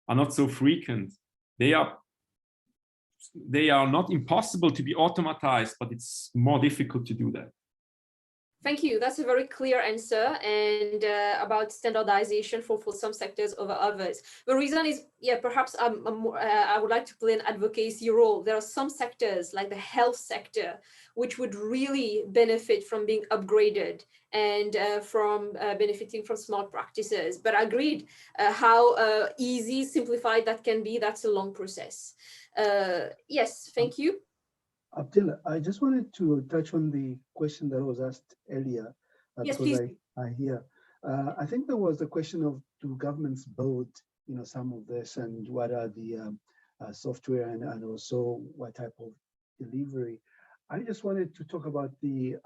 not so frequent. They are not impossible to be automatized, but it's more difficult to do that. Thank you. That's a very clear answer, and about standardization for some sectors over others. The reason is, perhaps I would like to play an advocacy role. There are some sectors, like the health sector, which would really benefit from being upgraded and from benefiting from smart practices. But agreed, how easy, simplified that can be, that's a long process. Yes, thank you. Abdullah, I just wanted to touch on the question that was asked earlier. Yes, because please. I hear. I think there was the question of, do governments build, some of this, and what are the software and also what type of delivery? I just wanted to talk about the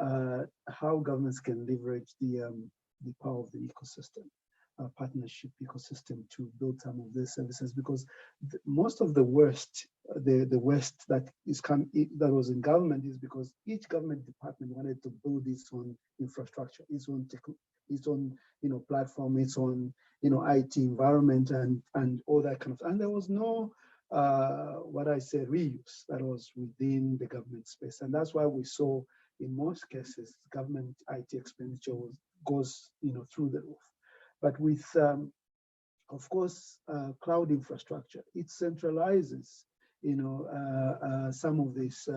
how governments can leverage the power of the ecosystem. Partnership ecosystem to build some of these services, because most of the worst, the waste that was in government is because each government department wanted to build its own infrastructure, its own platform, its own IT environment, and all that kind of, and there was no what I say reuse that was within the government space, and that's why we saw in most cases government IT expenditure goes through the roof. But with, of course, cloud infrastructure, it centralizes, some of this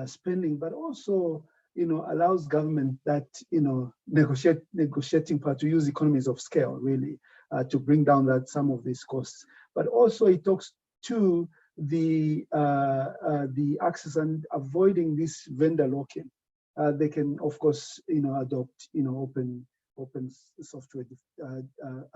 spending, but also, allows government that, negotiating part to use economies of scale, really, to bring down some of these costs. But also it talks to the access and avoiding this vendor lock-in. They can, of course, adopt, open software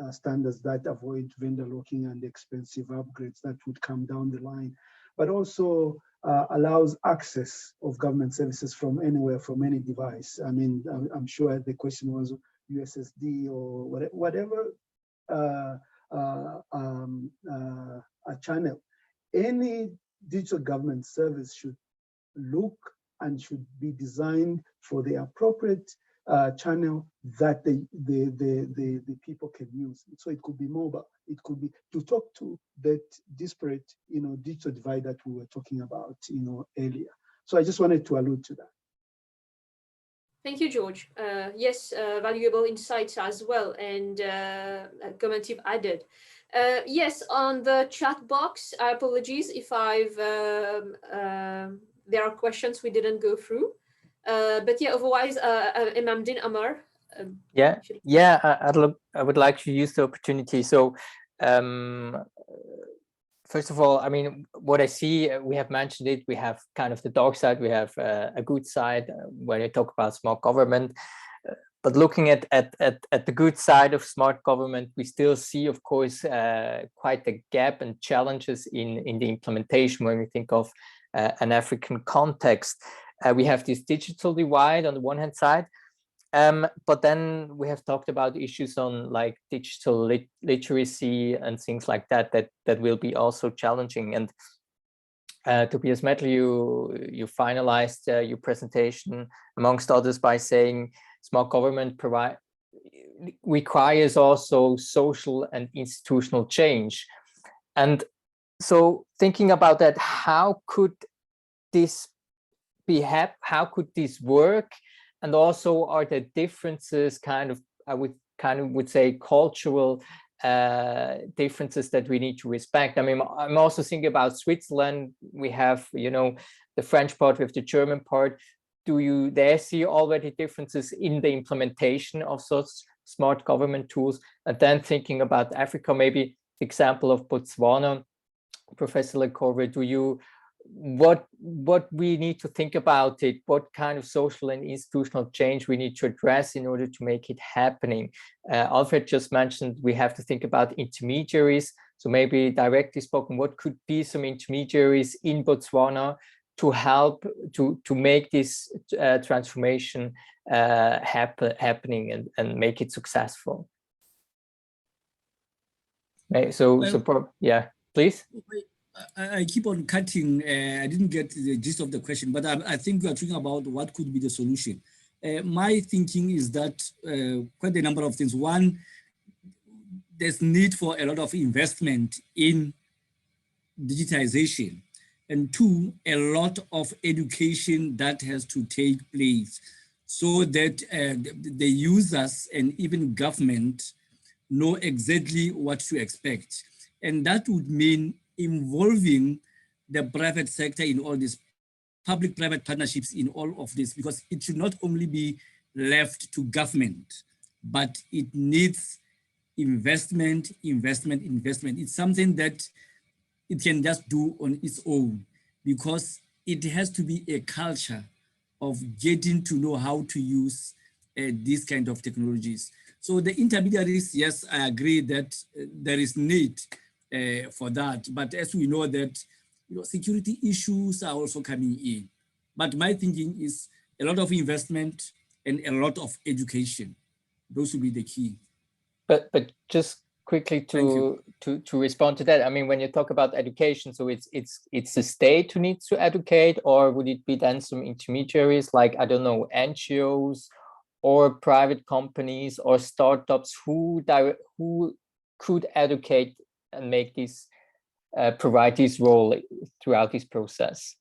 standards that avoid vendor locking and expensive upgrades that would come down the line, but also allows access of government services from anywhere, from any device. I mean, I'm sure the question was USSD or whatever a channel. Any digital government service should look and should be designed for the appropriate channel that the people can use. So it could be mobile, it could be to talk to that disparate, digital divide that we were talking about, earlier. So I just wanted to allude to that. Thank you, George. Yes, valuable insights as well, and comment you've added. Yes, on the chat box, apologies if there are questions we didn't go through. But yeah, otherwise, Imamdin Amar. I would like to use the opportunity. So, first of all, I mean, what I see, we have mentioned it, we have kind of the dark side, we have a good side when you talk about smart government. But looking at the good side of smart government, we still see, of course, quite a gap and challenges in the implementation when we think of an African context. We have this digital divide on the one hand side, But then we have talked about issues on like digital literacy and things like that, that will be also challenging. And Tobias Mettler, you finalized your presentation, amongst others, by saying smart government requires also social and institutional change. And so thinking about that, how could this how could this work? And also, are there differences, I would say, cultural differences that we need to respect? I mean, I'm also thinking about Switzerland. We have, the French part with the German part. Do you there see already differences in the implementation of such smart government tools? And then thinking about Africa, maybe the example of Botswana, Professor Lekorwe, what we need to think about it, what kind of social and institutional change we need to address in order to make it happening. Alfred just mentioned we have to think about intermediaries. So maybe directly spoken, what could be some intermediaries in Botswana to help to make this transformation happening and make it successful? Yeah, please. I keep on cutting. I didn't get the gist of the question, but I think we are talking about what could be the solution. My thinking is that quite a number of things. One, there's need for a lot of investment in digitization. And two, a lot of education that has to take place so that the users and even government know exactly what to expect. And that would mean involving the private sector in all this, public-private partnerships in all of this, because it should not only be left to government, but it needs investment. It's something that it can just do on its own, because it has to be a culture of getting to know how to use these kind of technologies. So the intermediaries, yes, I agree that there is need for that. But as we know that, security issues are also coming in. But my thinking is a lot of investment and a lot of education. Those will be the key. But just quickly to respond to that, I mean, when you talk about education, so it's the state who needs to educate, or would it be then some intermediaries like, I don't know, NGOs or private companies or startups who could educate and make this provide this role throughout this process?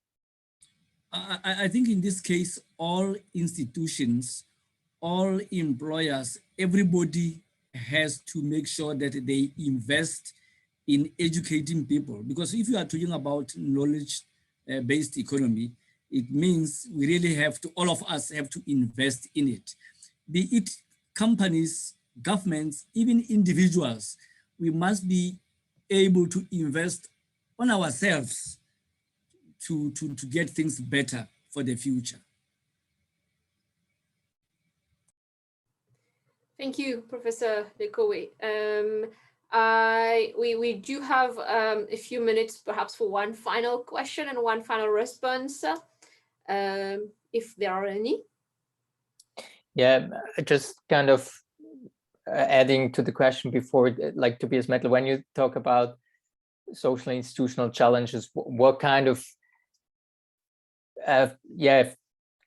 I think in this case, all institutions, all employers, everybody has to make sure that they invest in educating people. Because if you are talking about knowledge-based economy, it means we really have to, all of us have to invest in it. Be it companies, governments, even individuals, we must be able to invest on ourselves to get things better for the future. Thank you, Professor Lekorwe. We do have a few minutes perhaps for one final question and one final response, if there are any. Yeah, just kind of adding to the question before, like Tobias Mettler, when you talk about social and institutional challenges, what kind of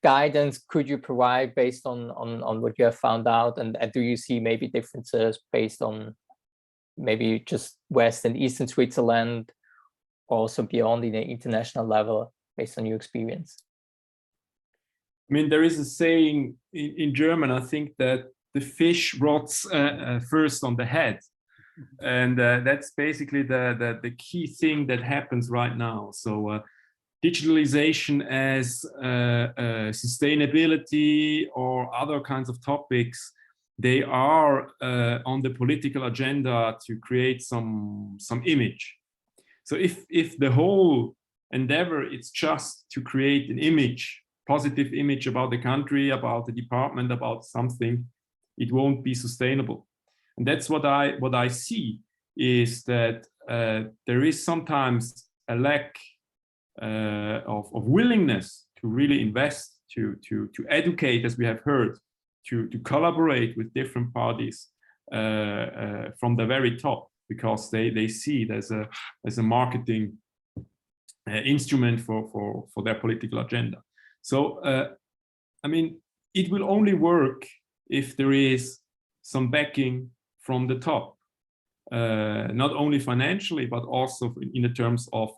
guidance could you provide based on what you have found out? And do you see maybe differences based on maybe just West and Eastern Switzerland, also beyond in an international level, based on your experience? I mean, there is a saying in German, I think, that the fish rots first on the head. And that's basically the key thing that happens right now. So digitalization as sustainability or other kinds of topics, they are on the political agenda to create some image. So if the whole endeavor is just to create an image, positive image about the country, about the department, about something, it won't be sustainable. And that's what I see, is that there is sometimes a lack of willingness to really invest, to educate, as we have heard, to collaborate with different parties from the very top, because they see it as a marketing instrument for their political agenda. So I mean, it will only work if there is some backing from the top, not only financially, but also in the terms of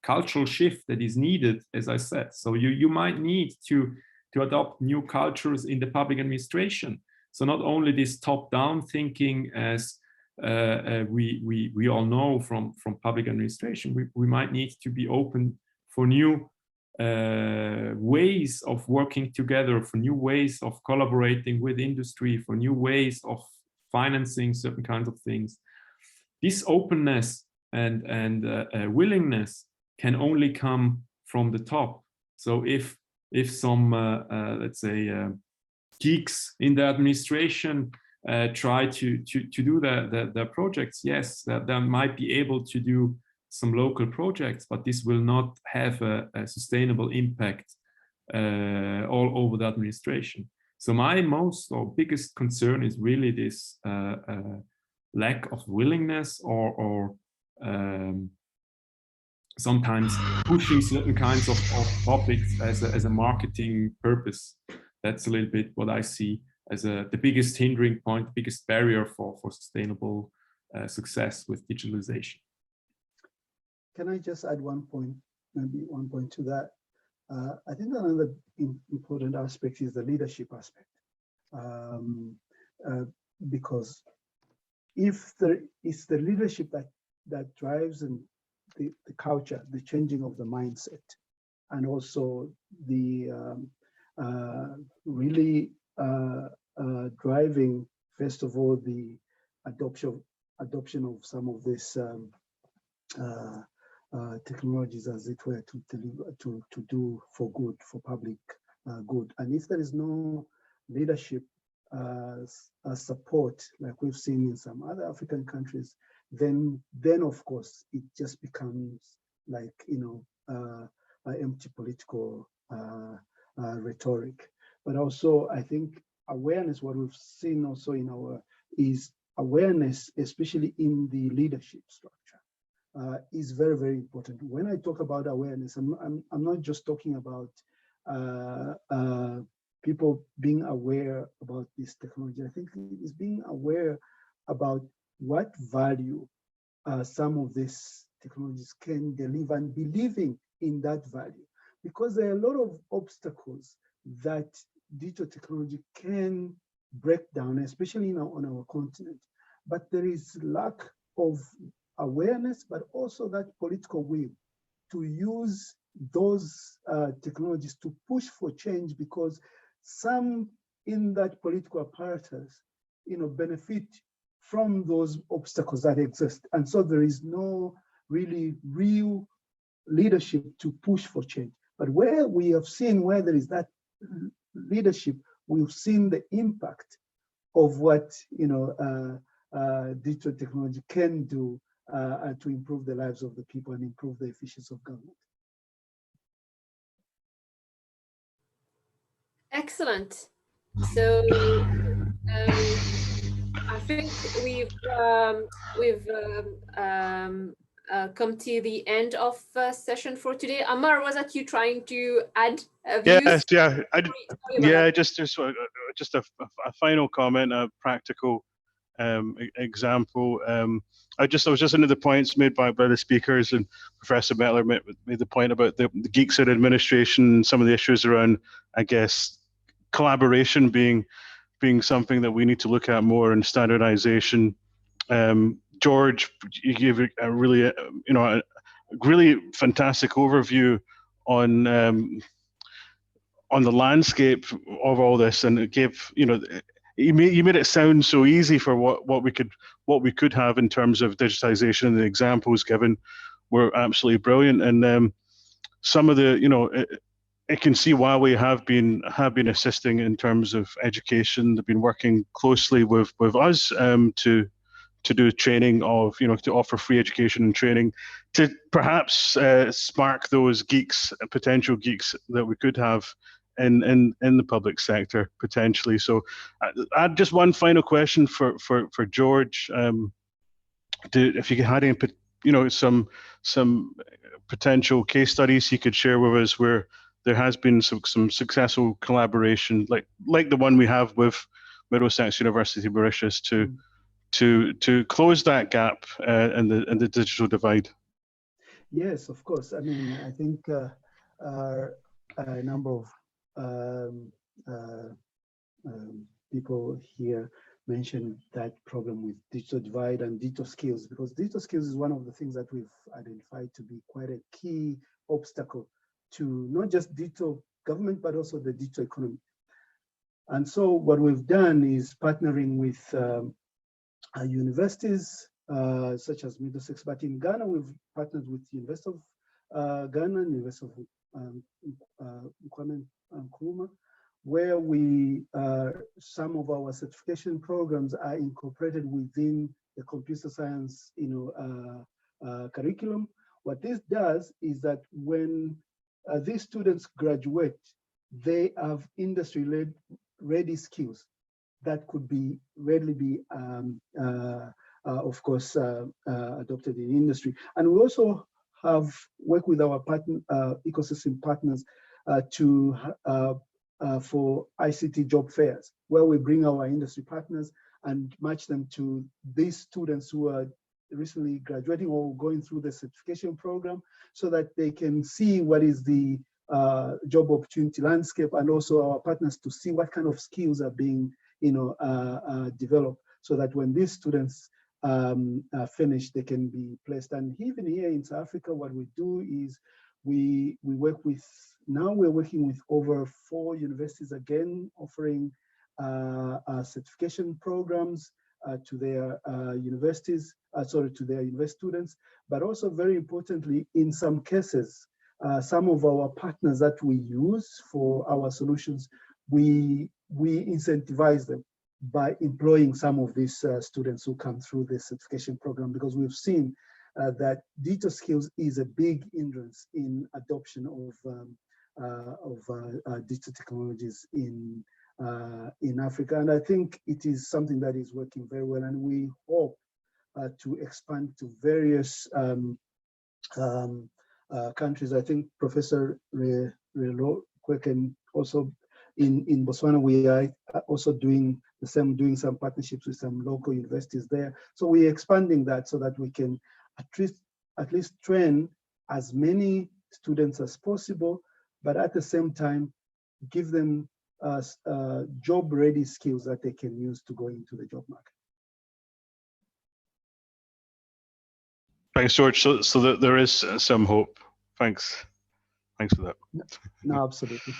cultural shift that is needed, as I said. So you might need to adopt new cultures in the public administration. So not only this top-down thinking, as we all know from public administration, we might need to be open for new ways of working together, for new ways of collaborating with industry, for new ways of financing certain kinds of things. This openness and willingness can only come from the top. So if some let's say geeks in the administration try to do their projects, yes, they might be able to do some local projects, but this will not have a sustainable impact all over the administration. So my most or biggest concern is really this lack of willingness or sometimes pushing certain kinds of topics as a marketing purpose. That's a little bit what I see as the biggest hindering point, the biggest barrier for sustainable success with digitalization. Can I just add one point, maybe one point to that? I think another important aspect is the leadership aspect. Because if it's the leadership that drives the culture, the changing of the mindset, and also the really driving, first of all, the adoption of some of this technologies, as it were, to do for good, for public good. And if there is no leadership support, like we've seen in some other African countries, then of course it just becomes like, you know, empty political rhetoric. But also, I think awareness, what we've seen also in is awareness, especially in the leadership structure. Is very, very important. When I talk about awareness, I'm not just talking about people being aware about this technology. I think it's being aware about what value some of these technologies can deliver, and believing in that value. Because there are a lot of obstacles that digital technology can break down, especially on our continent. But there is lack of awareness, but also that political will to use those technologies to push for change, because some in that political apparatus, you know, benefit from those obstacles that exist. And so there is no really real leadership to push for change. But where we have seen where there is that leadership, we've seen the impact of what, you know, digital technology can do to improve the lives of the people and improve the efficiency of government. Excellent. So I think we've come to the end of session for today. Amar, was that you trying to add views? Yes, yeah, Yeah, just a final comment, a practical example. I was just into the points made by the speakers, and Professor Mettler made the point about the geeks in administration, some of the issues around, I guess, collaboration being something that we need to look at more, and standardization. George, you gave a really, you know, a really fantastic overview on the landscape of all this, and it gave, you know, you made it sound so easy for what we could have in terms of digitization, and the examples given were absolutely brilliant. And some of the, you know, I can see Huawei have been assisting in terms of education. They've been working closely with us to do training of, you know, to offer free education and training, to perhaps spark those geeks, potential geeks that we could have in the public sector potentially. So I had just one final question for George. If you had any, some potential case studies you could share with us where there has been some successful collaboration, like the one we have with Middlesex University Mauritius to close that gap in the digital divide. Yes, of course. I mean, I think a number of people here mentioned that problem with digital divide and digital skills, because digital skills is one of the things that we've identified to be quite a key obstacle to not just digital government, but also the digital economy. And so what we've done is partnering with universities such as Middlesex, but in Ghana, we've partnered with the University of Ghana and University of Nkrumah, where some of our certification programs are incorporated within the computer science, curriculum. What this does is that when these students graduate, they have industry-led ready skills that could be readily be, of course, adopted in industry. And we also have worked with our partner, ecosystem partners for ICT job fairs, where we bring our industry partners and match them to these students who are recently graduating or going through the certification program, so that they can see what is the job opportunity landscape, and also our partners to see what kind of skills are being developed, so that when these students finish, they can be placed. And even here in South Africa, what we do is we work with, now we're working with over 4 universities again, offering certification programs to their universities, to their university students. But also very importantly, in some cases, some of our partners that we use for our solutions, we incentivize them by employing some of these students who come through the certification program, because we've seen that digital skills is a big hindrance in adoption of digital technologies in Africa. And I think it is something that is working very well, and we hope to expand to various countries. I think Professor Lekorwe can also, in Botswana, we are also doing the same, doing some partnerships with some local universities there. So we're expanding that so that we can at least train as many students as possible, but at the same time, give them job-ready skills that they can use to go into the job market. Thanks, George. So that there is some hope. Thanks for that. No, absolutely.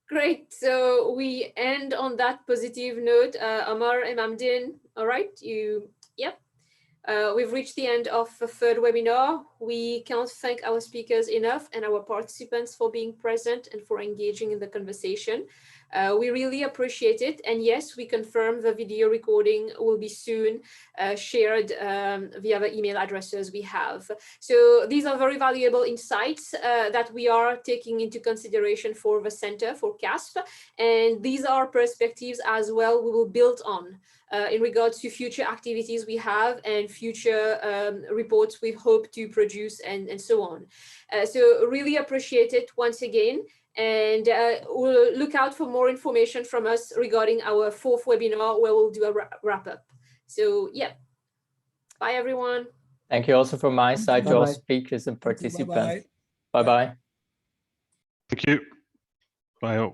Great. So we end on that positive note. Amar and Amdin, all right? Yep. We've reached the end of the 3rd webinar. We can't thank our speakers enough and our participants for being present and for engaging in the conversation. We really appreciate it. And yes, we confirm the video recording will be soon shared via the email addresses we have. So these are very valuable insights that we are taking into consideration for the Center for CASP. And these are perspectives as well we will build on in regards to future activities we have and future reports we hope to produce and so on. So really appreciate it once again. And we'll look out for more information from us regarding our 4th webinar, where we'll do a wrap up. So yeah, bye everyone. Thank you also from my side to all Bye-bye. speakers and participants. Bye-bye. Bye-bye. Thank you. Bye.